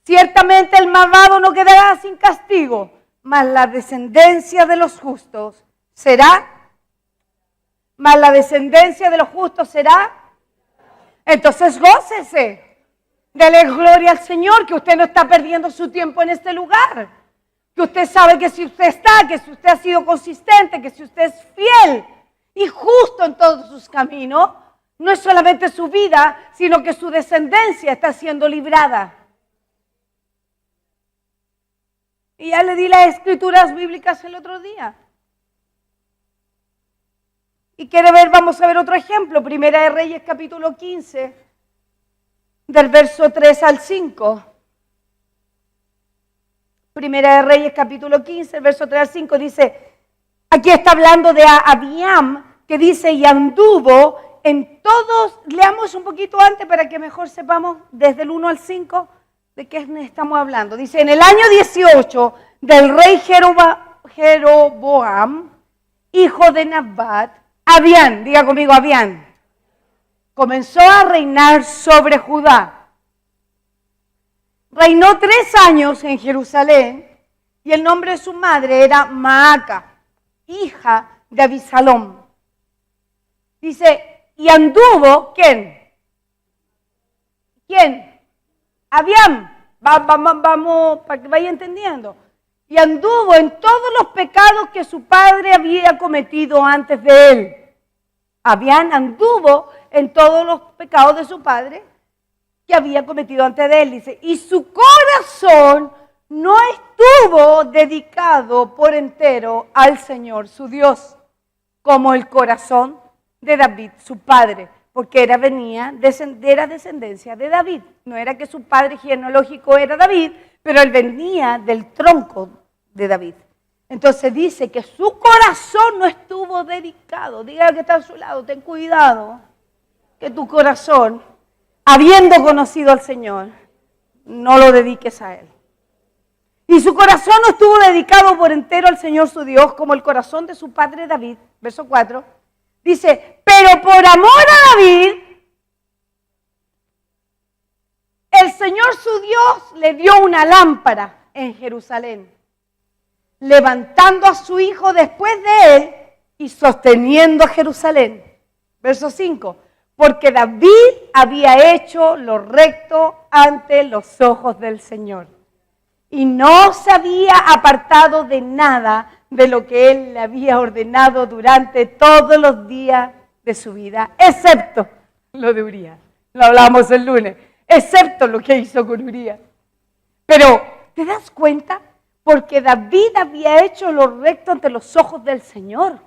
Ciertamente el malvado no quedará sin castigo, mas la descendencia de los justos será. Mas la descendencia de los justos será. Entonces gócese. Dele gloria al Señor, que usted no está perdiendo su tiempo en este lugar. Que usted sabe que si usted está, que si usted ha sido consistente, que si usted es fiel y justo en todos sus caminos, no es solamente su vida, sino que su descendencia está siendo librada. Y ya le di las escrituras bíblicas el otro día. Y quiere ver, vamos a ver otro ejemplo. Primera de Reyes capítulo 15, del verso 3 al 5. Primera de Reyes capítulo 15, el verso 3 al 5 dice, aquí está hablando de Abiam, que dice, y anduvo en todos, leamos un poquito antes para que mejor sepamos desde el 1 al 5 de qué estamos hablando. Dice, en el año 18 del rey Jeroboam, hijo de Nabat, Abián, diga conmigo Abián, comenzó a reinar sobre Judá. Reinó 3 años en Jerusalén y el nombre de su madre era Maaca, hija de Abisalom. Dice, y anduvo, ¿quién? ¿Quién? Abiam. Vamos, para que vaya entendiendo. Y anduvo en todos los pecados que su padre había cometido antes de él. Abiam anduvo en todos los pecados de su padre que había cometido antes de él, dice, y su corazón no estuvo dedicado por entero al Señor, su Dios, como el corazón de David, su padre, porque era descendencia de David. No era que su padre genealógico era David, pero él venía del tronco de David. Entonces dice que su corazón no estuvo dedicado. Diga que está a su lado, ten cuidado, que tu corazón, habiendo conocido al Señor, no lo dediques a Él. Y Y su corazón no estuvo dedicado por entero al Señor su Dios, como el corazón de su padre David. Verso 4. Dice, pero por amor a David, el Señor su Dios le dio una lámpara en Jerusalén, levantando a su hijo después de él y sosteniendo a Jerusalén. Verso 5. Porque David había hecho lo recto ante los ojos del Señor y no se había apartado de nada de lo que él le había ordenado durante todos los días de su vida, excepto lo de Urías. Lo hablamos el lunes, excepto lo que hizo con Urías. Pero, ¿te das cuenta? Porque David había hecho lo recto ante los ojos del Señor.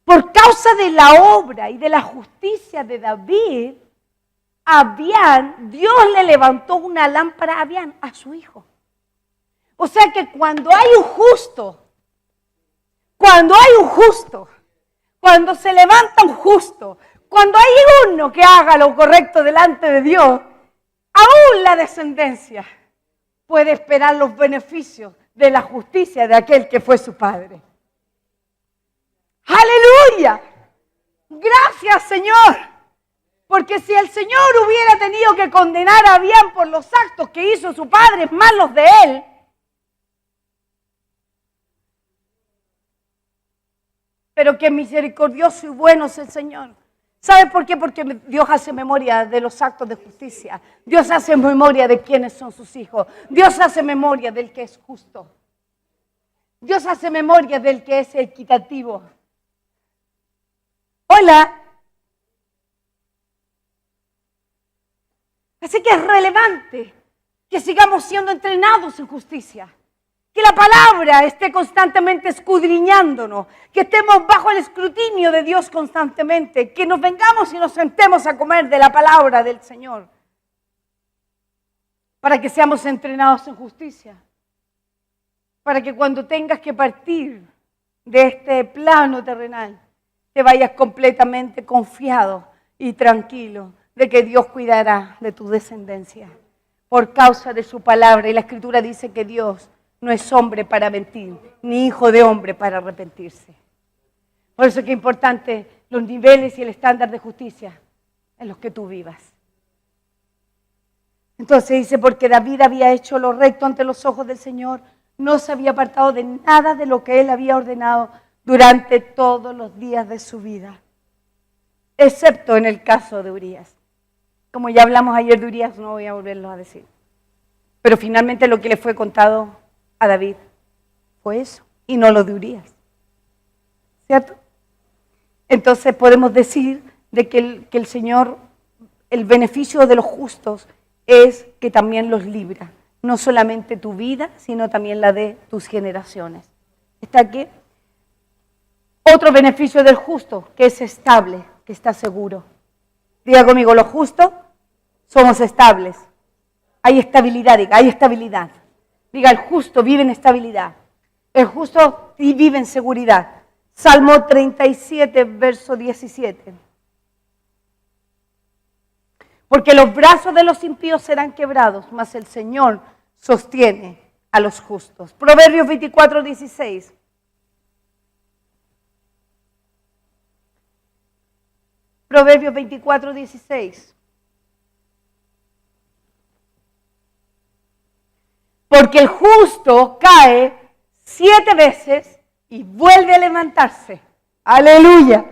Por causa de la obra y de la justicia de David, Dios le levantó una lámpara a su hijo. O sea que cuando hay un justo, cuando se levanta un justo, cuando hay uno que haga lo correcto delante de Dios, aún la descendencia puede esperar los beneficios de la justicia de aquel que fue su padre. ¡Aleluya! Gracias, Señor. Porque si el Señor hubiera tenido que condenar a Abián por los actos que hizo su padre, más los de él, pero que misericordioso y bueno es el Señor. ¿Sabe por qué? Porque Dios hace memoria de los actos de justicia. Dios hace memoria de quiénes son sus hijos. Dios hace memoria del que es justo. Dios hace memoria del que es equitativo. Hola. Así que es relevante que sigamos siendo entrenados en justicia. Que la palabra esté constantemente escudriñándonos. Que estemos bajo el escrutinio de Dios constantemente. Que nos vengamos y nos sentemos a comer de la palabra del Señor. Para que seamos entrenados en justicia. Para que cuando tengas que partir de este plano terrenal, te vayas completamente confiado y tranquilo de que Dios cuidará de tu descendencia por causa de su palabra. Y la Escritura dice que Dios no es hombre para mentir, ni hijo de hombre para arrepentirse. Por eso es que es importante los niveles y el estándar de justicia en los que tú vivas. Entonces dice, porque David había hecho lo recto ante los ojos del Señor, no se había apartado de nada de lo que él había ordenado durante todos los días de su vida, excepto en el caso de Urías. Como ya hablamos ayer de Urías, no voy a volverlo a decir. Pero finalmente lo que le fue contado a David fue eso, y no lo de Urías. ¿Cierto? Entonces podemos decir de que el Señor, el beneficio de los justos es que también los libra. No solamente tu vida, sino también la de tus generaciones. ¿Está aquí? Otro beneficio del justo, que es estable, que está seguro. Diga conmigo, los justos somos estables. Hay estabilidad, diga, hay estabilidad. Diga, el justo vive en estabilidad. El justo vive en seguridad. Salmo 37, verso 17. Porque los brazos de los impíos serán quebrados, mas el Señor sostiene a los justos. Proverbios 24, 16. Proverbios 24, 16. Porque el justo cae 7 veces y vuelve a levantarse. Aleluya.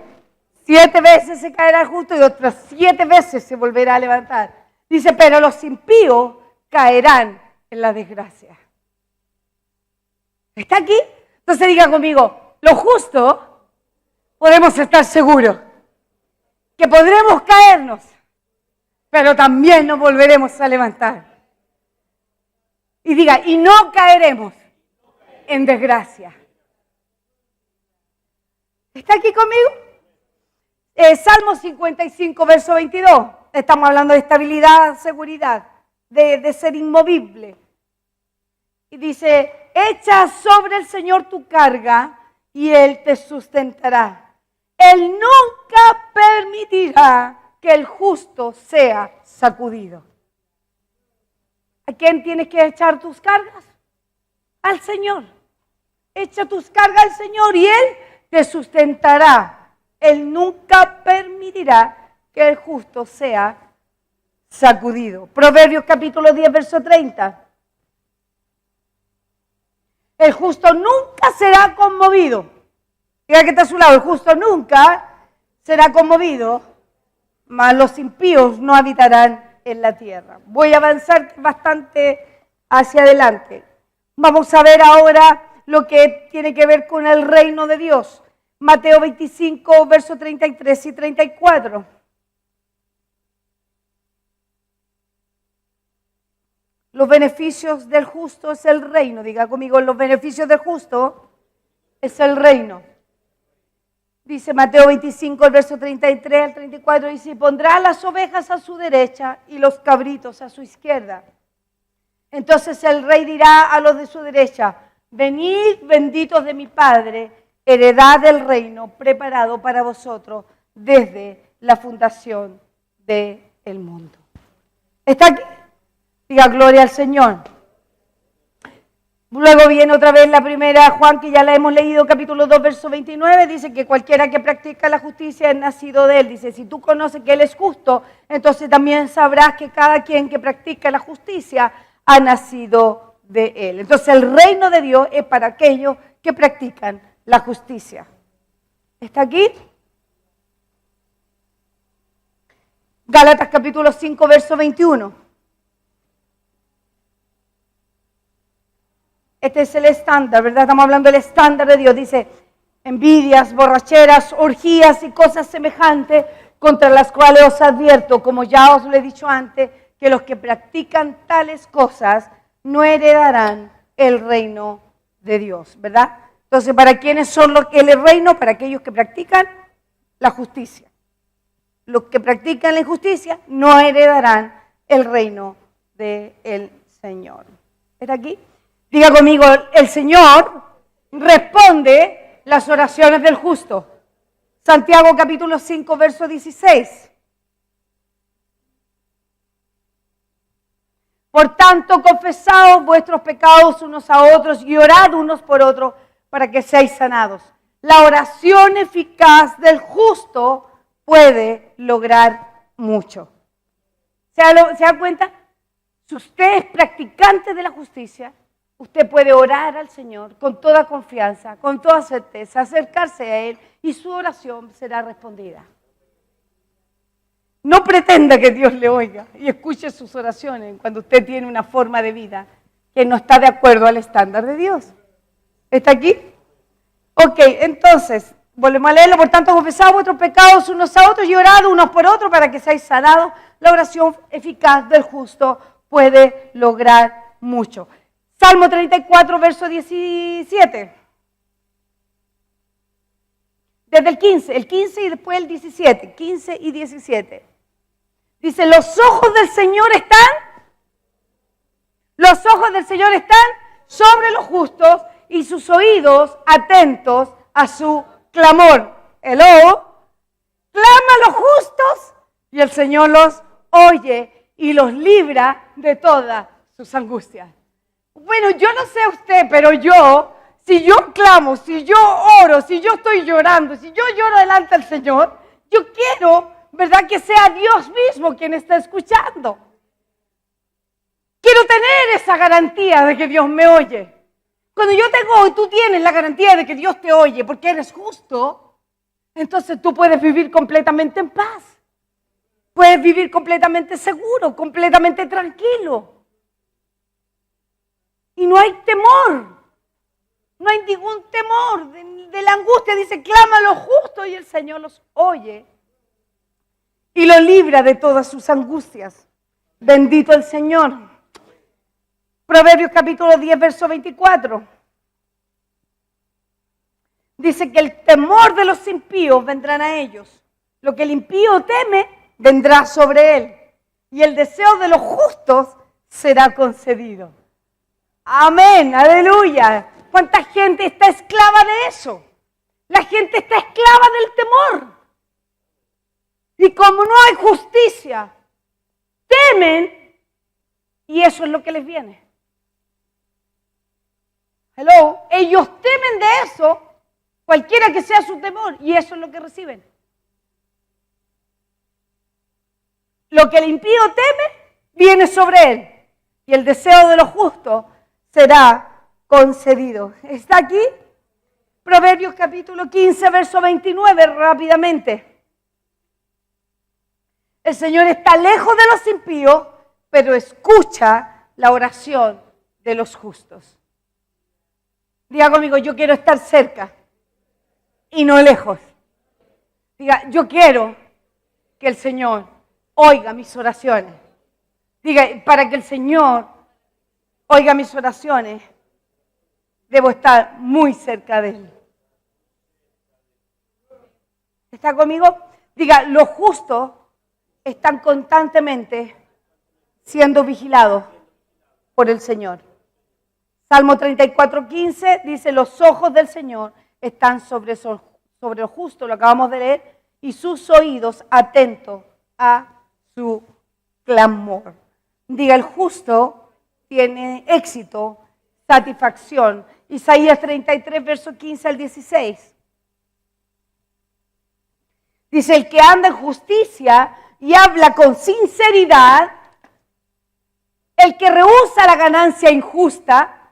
7 veces se caerá el justo y otras 7 veces se volverá a levantar. Dice, pero los impíos caerán en la desgracia. ¿Está aquí? Entonces diga conmigo, los justos podemos estar seguros que podremos caernos, pero también nos volveremos a levantar. Y diga, y no caeremos en desgracia. ¿Está aquí conmigo? Salmo 55, verso 22. Estamos hablando de estabilidad, seguridad, de ser inmovible. Y dice, echa sobre el Señor tu carga y Él te sustentará. Él nunca permitirá que el justo sea sacudido. ¿A quién tienes que echar tus cargas? Al Señor. Echa tus cargas al Señor y Él te sustentará. Él nunca permitirá que el justo sea sacudido. Proverbios capítulo 10, verso 30. El justo nunca será conmovido. Diga que está a su lado, el justo nunca será conmovido, mas los impíos no habitarán en la tierra. Voy a avanzar bastante hacia adelante. Vamos a ver ahora lo que tiene que ver con el reino de Dios. Mateo 25, versos 33 y 34. Los beneficios del justo es el reino. Diga conmigo, los beneficios del justo es el reino. Dice Mateo 25, el verso 33 al 34, dice, pondrá las ovejas a su derecha y los cabritos a su izquierda. Entonces el rey dirá a los de su derecha, venid benditos de mi Padre, heredad del reino preparado para vosotros desde la fundación del mundo. ¿Está aquí? Diga gloria al Señor. Luego viene otra vez la primera Juan, que ya la hemos leído, capítulo 2, verso 29, dice que cualquiera que practica la justicia es nacido de Él. Dice, si tú conoces que Él es justo, entonces también sabrás que cada quien que practica la justicia ha nacido de Él. Entonces el reino de Dios es para aquellos que practican la justicia. ¿Está aquí? Gálatas capítulo 5, verso 21. Este es el estándar, ¿verdad? Estamos hablando del estándar de Dios. Dice, envidias, borracheras, orgías y cosas semejantes contra las cuales os advierto, como ya os lo he dicho antes, que los que practican tales cosas no heredarán el reino de Dios, ¿verdad? Entonces, ¿para quiénes son el reino? Para aquellos que practican la justicia. Los que practican la injusticia no heredarán el reino del Señor. ¿Está aquí? Diga conmigo, el Señor responde las oraciones del justo. Santiago capítulo 5, verso 16. Por tanto, confesaos vuestros pecados unos a otros y orad unos por otros para que seáis sanados. La oración eficaz del justo puede lograr mucho. ¿Se da cuenta? Si usted es practicante de la justicia, usted puede orar al Señor con toda confianza, con toda certeza, acercarse a Él y su oración será respondida. No pretenda que Dios le oiga y escuche sus oraciones cuando usted tiene una forma de vida que no está de acuerdo al estándar de Dios. ¿Está aquí? Ok, entonces, volvemos a leerlo. Por tanto, confesad vuestros pecados unos a otros y orad unos por otros para que seáis sanados. La oración eficaz del justo puede lograr mucho. Salmo 34, verso 17. Desde el 15 y después el 17. 15 y 17. Dice, los ojos del Señor están sobre los justos y sus oídos atentos a su clamor. Hello. Clama a los justos y el Señor los oye y los libra de todas sus angustias. Bueno, yo no sé usted, pero si yo clamo, si yo oro, si yo estoy llorando, si yo lloro delante del Señor, yo quiero, ¿verdad?, que sea Dios mismo quien está escuchando. Quiero tener esa garantía de que Dios me oye. Cuando yo tengo y tú tienes la garantía de que Dios te oye porque eres justo, entonces tú puedes vivir completamente en paz. Puedes vivir completamente seguro, completamente tranquilo. Y no hay temor, no hay ningún temor de la angustia. Dice, clama a los justos y el Señor los oye y los libra de todas sus angustias. Bendito el Señor. Proverbios capítulo 10, verso 24. Dice que el temor de los impíos vendrán a ellos. Lo que el impío teme vendrá sobre él. Y el deseo de los justos será concedido. Amén, aleluya. ¿Cuánta gente está esclava de eso? La gente está esclava del temor. Y como no hay justicia, temen Y eso es lo que les viene. Hello, ellos temen de eso, cualquiera que sea su temor, y eso es lo que reciben. Lo que el impío teme, viene sobre él, y el deseo de los justos será concedido. ¿Está aquí? Proverbios capítulo 15, verso 29, rápidamente. El Señor está lejos de los impíos, pero escucha la oración de los justos. Diga conmigo, yo quiero estar cerca y no lejos. Diga, yo quiero que el Señor oiga mis oraciones. Diga, para que el Señor oiga mis oraciones, debo estar muy cerca de Él. ¿Está conmigo? Diga, los justos están constantemente siendo vigilados por el Señor. Salmo 34:15 dice, los ojos del Señor están sobre los justos, lo acabamos de leer, y sus oídos atentos a su clamor. Diga, el justo tiene éxito, satisfacción. Isaías 33, verso 15 al 16. Dice, el que anda en justicia y habla con sinceridad, el que rehúsa la ganancia injusta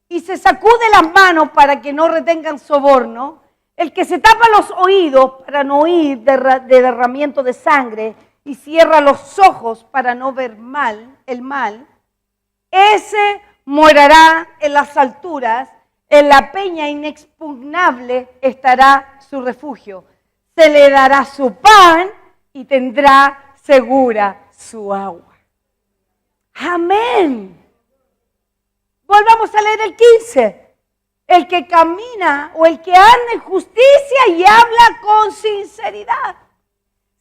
y se sacude las manos para que no retengan soborno, el que se tapa los oídos para no oír de derramamiento de sangre y cierra los ojos para no ver el mal, ese morará en las alturas, en la peña inexpugnable estará su refugio. Se le dará su pan y tendrá segura su agua. Amén. Volvamos a leer el 15. El que camina o el que anda en justicia y habla con sinceridad.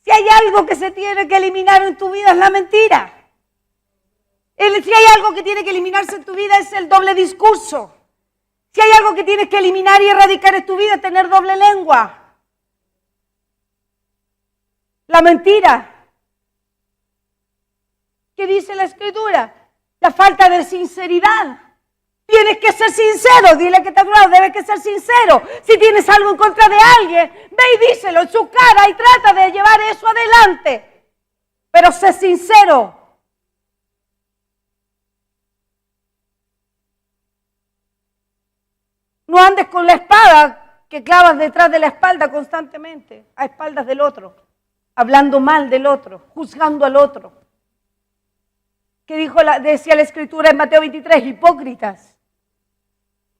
Si hay algo que se tiene que eliminar en tu vida es la mentira. Si hay algo que tiene que eliminarse en tu vida es el doble discurso. Si hay algo que tienes que eliminar y erradicar en tu vida es tener doble lengua. La mentira. ¿Qué dice la Escritura? La falta de sinceridad. Tienes que ser sincero, dile que te ha durado, debes que ser sincero. Si tienes algo en contra de alguien, ve y díselo en su cara y trata de llevar eso adelante. Pero sé sincero. No andes con la espada que clavas detrás de la espalda constantemente, a espaldas del otro, hablando mal del otro, juzgando al otro. ¿Qué decía la Escritura en Mateo 23? Hipócritas.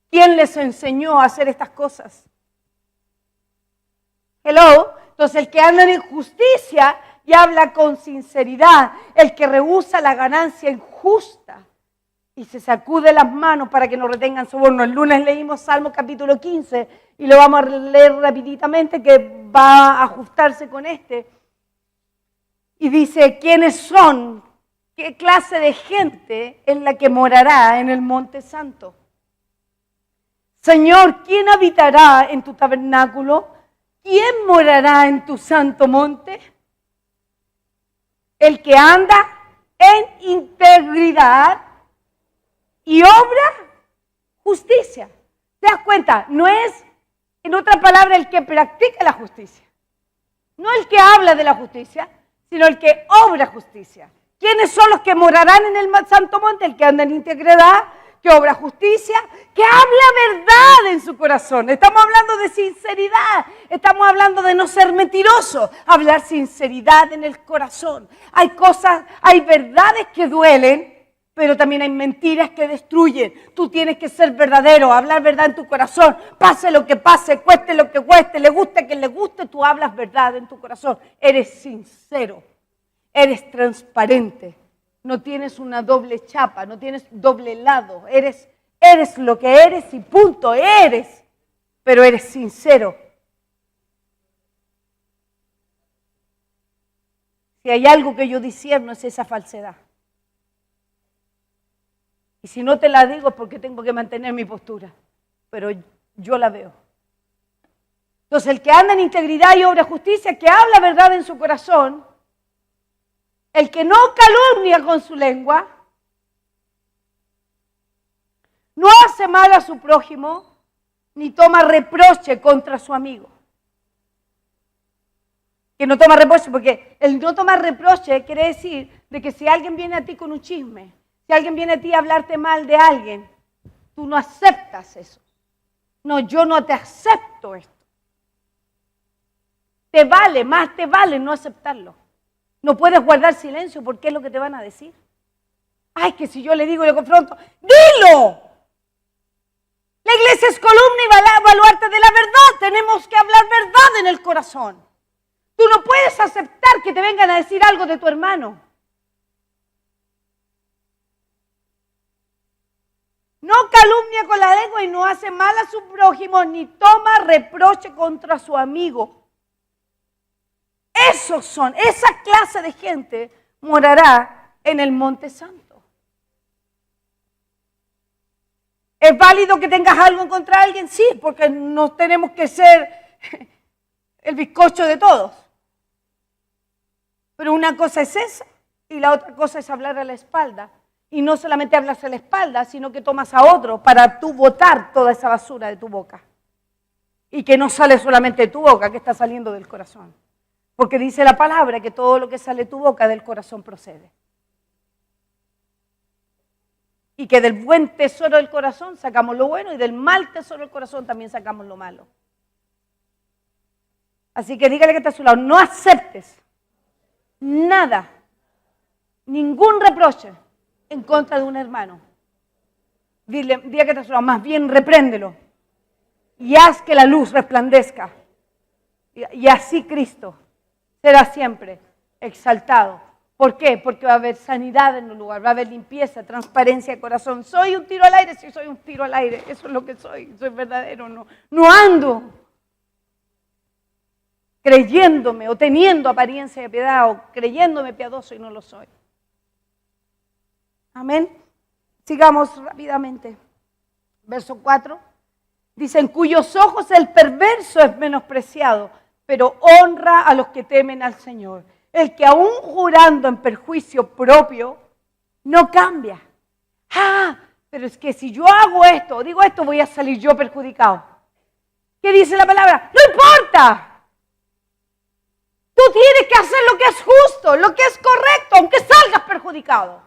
¿Quién les enseñó a hacer estas cosas? Hello. Entonces el que anda en injusticia y habla con sinceridad, el que rehúsa la ganancia injusta y se sacude las manos para que no retengan soborno. El lunes leímos Salmo capítulo 15 y lo vamos a leer rapiditamente que va a ajustarse con este. Y dice, ¿quiénes son? ¿Qué clase de gente es la que morará en el monte santo? Señor, ¿quién habitará en tu tabernáculo? ¿Quién morará en tu santo monte? El que anda en integridad y obra justicia. ¿Te das cuenta? No es, en otra palabra, el que practica la justicia. No el que habla de la justicia, sino el que obra justicia. ¿Quiénes son los que morarán en el santo monte? El que anda en integridad, que obra justicia, que habla verdad en su corazón. Estamos hablando de sinceridad, estamos hablando de no ser mentiroso, hablar sinceridad en el corazón. Hay cosas, hay verdades que duelen, pero también hay mentiras que destruyen. Tú tienes que ser verdadero, hablar verdad en tu corazón, pase lo que pase, cueste lo que cueste, le guste a quien le guste, tú hablas verdad en tu corazón. Eres sincero, eres transparente. No tienes una doble chapa, no tienes doble lado. Eres lo que eres y punto, eres. Pero eres sincero. Si hay algo que yo discierno es esa falsedad. Y si no te la digo es porque tengo que mantener mi postura. Pero yo la veo. Entonces el que anda en integridad y obra justicia, que habla verdad en su corazón, el que no calumnia con su lengua, no hace mal a su prójimo, ni toma reproche contra su amigo. Que no toma reproche, porque el no tomar reproche quiere decir de que si alguien viene a ti con un chisme, si alguien viene a ti a hablarte mal de alguien, tú no aceptas eso. No, yo no te acepto esto. Te vale, más te vale no aceptarlo. No puedes guardar silencio porque es lo que te van a decir. Ay, que si yo le digo y le confronto, ¡dilo! La iglesia es columna y baluarte de la verdad. Tenemos que hablar verdad en el corazón. Tú no puedes aceptar que te vengan a decir algo de tu hermano. No calumnia con la lengua y no hace mal a su prójimo, ni toma reproche contra su amigo. Esa clase de gente morará en el Monte Santo. ¿Es válido que tengas algo en contra de alguien? Sí, porque no tenemos que ser el bizcocho de todos. Pero una cosa es esa y la otra cosa es hablar a la espalda. Y no solamente hablas a la espalda, sino que tomas a otro para tú botar toda esa basura de tu boca. Y que no sale solamente de tu boca, que está saliendo del corazón. Porque dice la palabra que todo lo que sale de tu boca del corazón procede. Y que del buen tesoro del corazón sacamos lo bueno y del mal tesoro del corazón también sacamos lo malo. Así que dígale que está a su lado, no aceptes nada, ningún reproche en contra de un hermano. Dile que está a su lado, más bien repréndelo y haz que la luz resplandezca. Y así Cristo será siempre exaltado. ¿Por qué? Porque va a haber sanidad en el lugar, va a haber limpieza, transparencia de corazón. ¿Soy un tiro al aire? Sí, soy un tiro al aire. Eso es lo que soy verdadero. No ando creyéndome o teniendo apariencia de piedad o creyéndome piadoso y no lo soy. Amén. Sigamos rápidamente. Verso 4. Dice, en cuyos ojos el perverso es menospreciado, pero honra a los que temen al Señor. El que aún jurando en perjuicio propio, no cambia. Pero es que si yo hago esto, digo esto, voy a salir yo perjudicado. ¿Qué dice la palabra? ¡No importa! Tú tienes que hacer lo que es justo, lo que es correcto, aunque salgas perjudicado.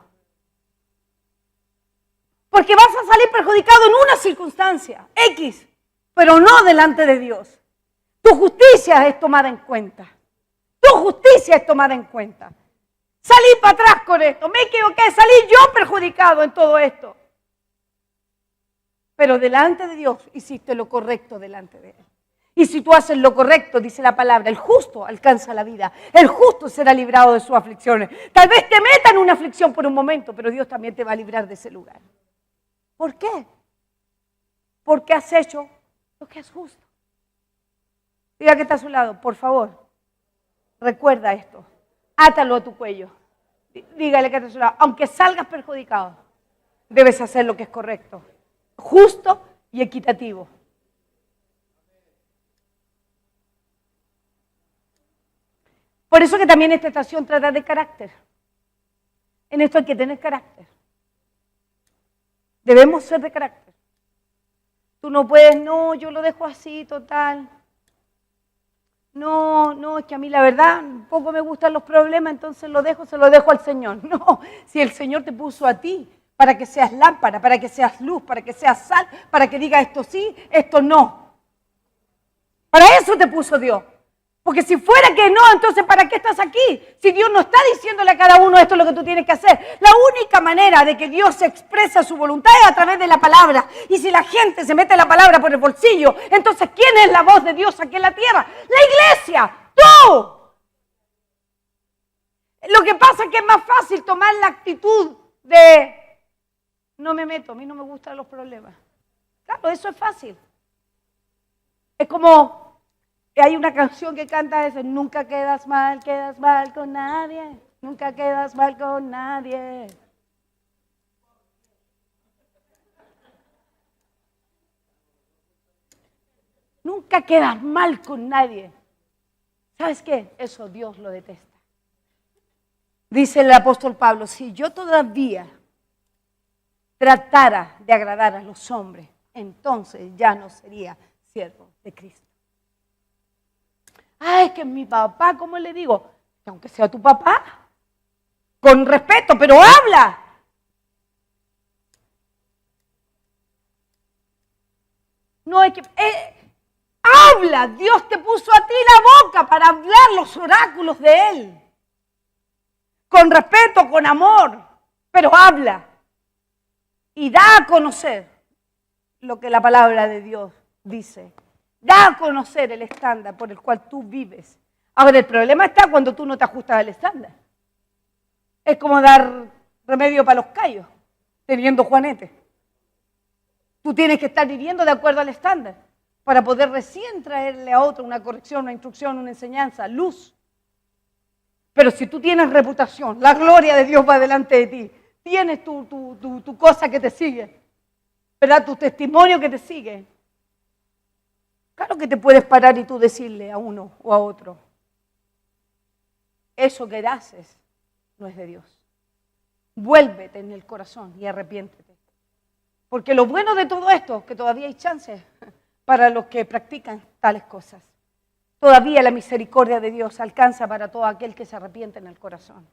Porque vas a salir perjudicado en una circunstancia, X, pero no delante de Dios. Tu justicia es tomada en cuenta. Tu justicia es tomada en cuenta. Salí para atrás con esto, me equivoqué, salí yo perjudicado en todo esto. Pero delante de Dios hiciste lo correcto delante de Él. Y si tú haces lo correcto, dice la palabra, el justo alcanza la vida. El justo será librado de sus aflicciones. Tal vez te meta en una aflicción por un momento, pero Dios también te va a librar de ese lugar. ¿Por qué? Porque has hecho lo que es justo. Diga que está a su lado, por favor. Recuerda esto. Átalo a tu cuello. Dígale que está a su lado. Aunque salgas perjudicado, debes hacer lo que es correcto, justo y equitativo. Por eso que también esta estación trata de carácter. En esto hay que tener carácter. Debemos ser de carácter. Tú no puedes, no, yo lo dejo así, total. No, es que a mí la verdad un poco me gustan los problemas, entonces se lo dejo al Señor. No, si el Señor te puso a ti para que seas lámpara, para que seas luz, para que seas sal, para que digas esto sí, esto no. Para eso te puso Dios. Porque si fuera que no, entonces ¿para qué estás aquí? Si Dios no está diciéndole a cada uno esto es lo que tú tienes que hacer. La única manera de que Dios expresa su voluntad es a través de la palabra. Y si la gente se mete la palabra por el bolsillo, entonces ¿quién es la voz de Dios aquí en la tierra? La iglesia, tú. Lo que pasa es que es más fácil tomar la actitud de no me meto, a mí no me gustan los problemas. Claro, eso es fácil. Es como... Hay una canción que canta eso, nunca quedas mal con nadie, nunca quedas mal con nadie. Nunca quedas mal con nadie. ¿Sabes qué? Eso Dios lo detesta. Dice el apóstol Pablo, si yo todavía tratara de agradar a los hombres, entonces ya no sería siervo de Cristo. Ah, es que mi papá, ¿cómo le digo? Que aunque sea tu papá, con respeto, pero habla. No hay que... habla, Dios te puso a ti la boca para hablar los oráculos de Él. Con respeto, con amor, pero habla. Y da a conocer lo que la palabra de Dios dice. Da a conocer el estándar por el cual tú vives. Ahora, el problema está cuando tú no te ajustas al estándar. Es como dar remedio para los callos, teniendo juanete. Tú tienes que estar viviendo de acuerdo al estándar para poder recién traerle a otro una corrección, una instrucción, una enseñanza, luz. Pero si tú tienes reputación, la gloria de Dios va delante de ti, tienes tu cosa que te sigue, ¿verdad? Tu testimonio que te sigue. Claro que te puedes parar y tú decirle a uno o a otro, eso que haces no es de Dios. Vuélvete en el corazón y arrepiéntete. Porque lo bueno de todo esto es que todavía hay chances para los que practican tales cosas. Todavía la misericordia de Dios alcanza para todo aquel que se arrepiente en el corazón.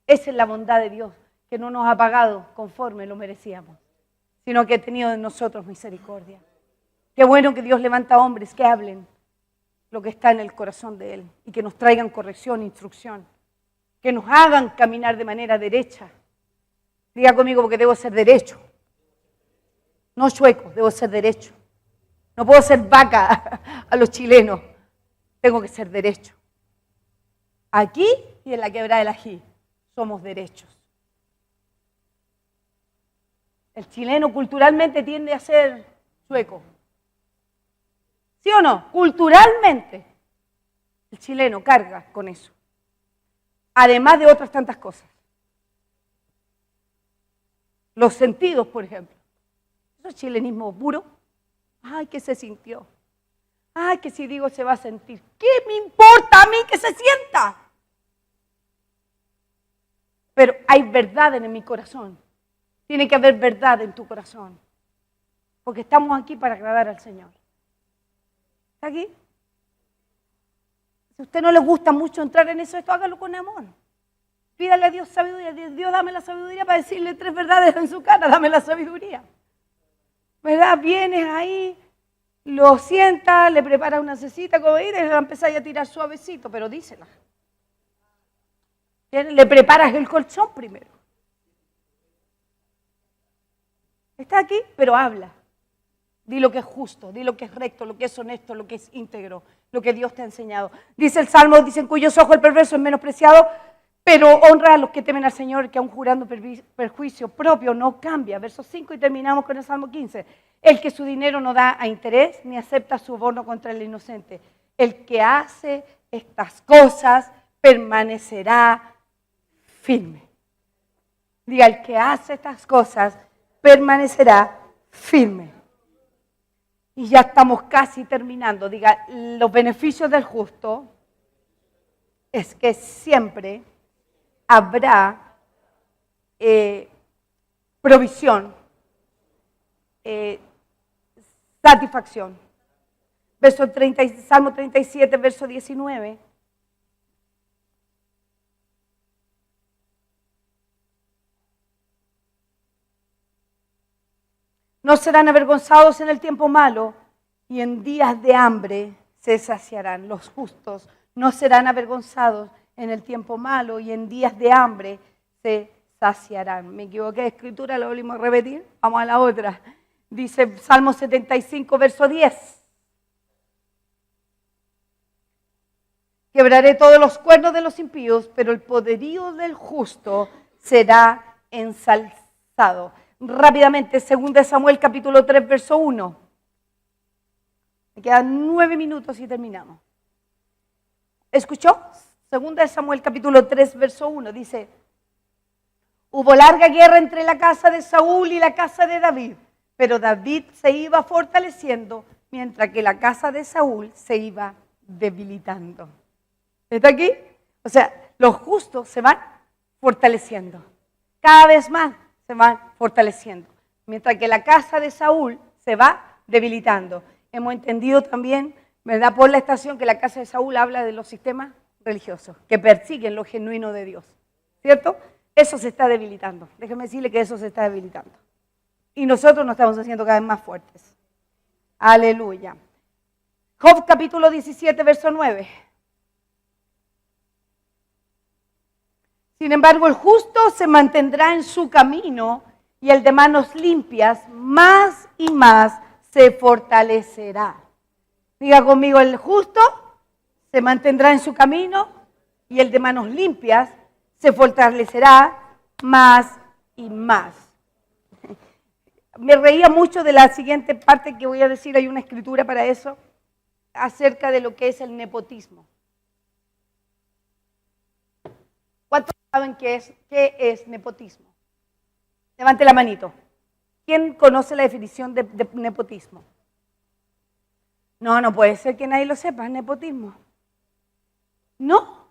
Esa es la bondad de Dios, que no nos ha pagado conforme lo merecíamos, sino que ha tenido en nosotros misericordia. Qué bueno que Dios levanta hombres que hablen lo que está en el corazón de Él y que nos traigan corrección, instrucción, que nos hagan caminar de manera derecha. Diga conmigo, porque debo ser derecho, no chueco, debo ser derecho. No puedo ser vaca a los chilenos, tengo que ser derecho. Aquí y en la Quebrada del Ají somos derechos. El chileno culturalmente tiende a ser chueco. ¿Sí o no? Culturalmente el chileno carga con eso. Además de otras tantas cosas. Los sentidos, por ejemplo. Eso es chilenismo puro. Ay, que se sintió. Ay, que si digo se va a sentir. ¿Qué me importa a mí que se sienta? Pero hay verdad en mi corazón. Tiene que haber verdad en tu corazón. Porque estamos aquí para agradar al Señor. ¿Está aquí? Si a usted no le gusta mucho entrar en eso, esto hágalo con amor. Pídale a Dios sabiduría. Dios, dame la sabiduría para decirle 3 verdades en su cara. Dame la sabiduría. ¿Verdad? Vienes ahí, lo sientas, le preparas una cecita como ir y le empezáis a tirar suavecito, pero dísela. Le preparas el colchón primero. Está aquí, pero habla. Di lo que es justo, di lo que es recto, lo que es honesto, lo que es íntegro, lo que Dios te ha enseñado. Dice el Salmo, dicen cuyos ojos el perverso es menospreciado, pero honra a los que temen al Señor, que aun jurando perjuicio propio no cambia. Verso 5 y terminamos con el Salmo 15. El que su dinero no da a interés, ni acepta su bono contra el inocente. El que hace estas cosas permanecerá firme. Diga, el que hace estas cosas permanecerá firme. Y ya estamos casi terminando. Diga, los beneficios del justo es que siempre habrá provisión, satisfacción. Salmo 37, verso 19. No serán avergonzados en el tiempo malo y en días de hambre se saciarán. Los justos no serán avergonzados en el tiempo malo y en días de hambre se saciarán. Me equivoqué de escritura, lo volvimos a repetir. Vamos a la otra. Dice Salmo 75, verso 10. Quebraré todos los cuernos de los impíos, pero el poderío del justo será ensalzado. Rápidamente, 2 Samuel capítulo 3, verso 1. Me quedan 9 minutos y terminamos. ¿Escuchó? 2 Samuel capítulo 3, verso 1. Dice, hubo larga guerra entre la casa de Saúl y la casa de David, pero David se iba fortaleciendo, mientras que la casa de Saúl se iba debilitando. ¿Está aquí? O sea, los justos se van fortaleciendo. Cada vez más se van fortaleciendo. mientras que la casa de Saúl se va debilitando. Hemos entendido también, ¿verdad?, por la estación que la casa de Saúl habla de los sistemas religiosos que persiguen lo genuino de Dios, ¿cierto? Eso se está debilitando. Déjeme decirle que eso se está debilitando. Y nosotros nos estamos haciendo cada vez más fuertes. Aleluya. Job capítulo 17, verso 9. Sin embargo, el justo se mantendrá en su camino y el de manos limpias más y más se fortalecerá. Diga conmigo, el justo se mantendrá en su camino y el de manos limpias se fortalecerá más y más. Me reía mucho de la siguiente parte que voy a decir, hay una escritura para eso, acerca de lo que es el nepotismo. ¿Cuántos saben qué es nepotismo? Levante la manito. ¿Quién conoce la definición de nepotismo? No puede ser que nadie lo sepa, es nepotismo. No.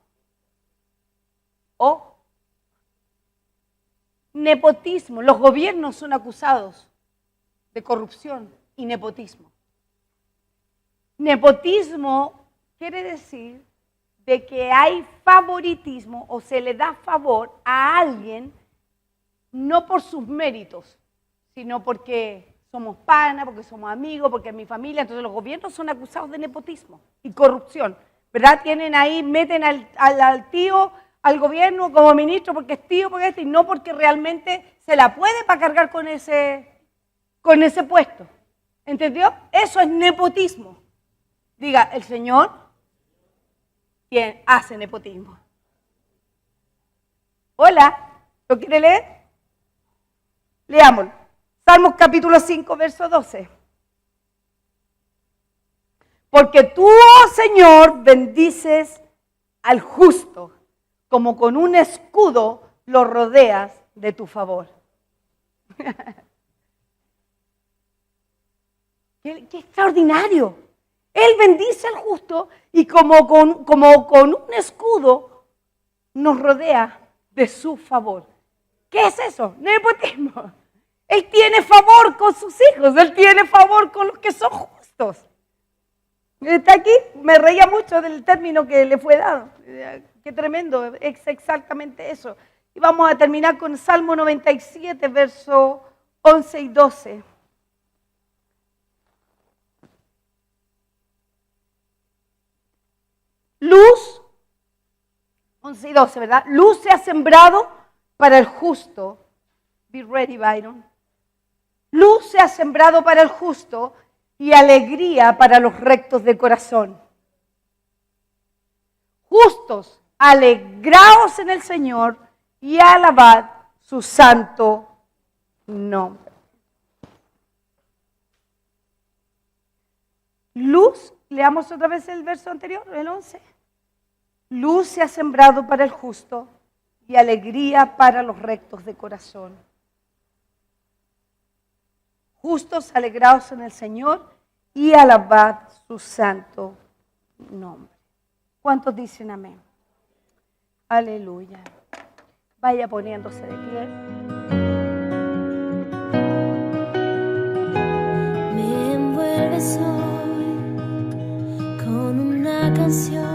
Nepotismo. Los gobiernos son acusados de corrupción y nepotismo. Nepotismo quiere decir de que hay favoritismo o se le da favor a alguien no por sus méritos, sino porque somos panas, porque somos amigos, porque es mi familia. Entonces los gobiernos son acusados de nepotismo y corrupción, ¿verdad? Tienen ahí, meten al tío al gobierno como ministro porque es tío, porque y no porque realmente se la puede para cargar con ese puesto. ¿Entendió? Eso es nepotismo. Diga, el Señor, quien hace nepotismo. Hola, ¿lo quiere leer? Leámoslo. Salmos capítulo 5, verso 12. Porque tú, oh Señor, bendices al justo, como con un escudo lo rodeas de tu favor. ¡Qué extraordinario! Él bendice al justo y como con un escudo nos rodea de su favor. ¿Qué es eso? Nepotismo. Él tiene favor con sus hijos, Él tiene favor con los que son justos. Está aquí, me reía mucho del término que le fue dado. Qué tremendo, es exactamente eso. Y vamos a terminar con Salmo 97, versos 11 y 12. Luz, 11 y 12, ¿verdad? Luz se ha sembrado para el justo. Be ready, Byron. Luz se ha sembrado para el justo y alegría para los rectos de corazón. Justos, alegraos en el Señor y alabad su santo nombre. Luz, leamos otra vez el verso anterior, el 11. Luz se ha sembrado para el justo y alegría para los rectos de corazón. Justos, alegraos en el Señor y alabad su santo nombre. ¿Cuántos dicen amén? Aleluya. Vaya poniéndose de pie. Me envuelves hoy con una canción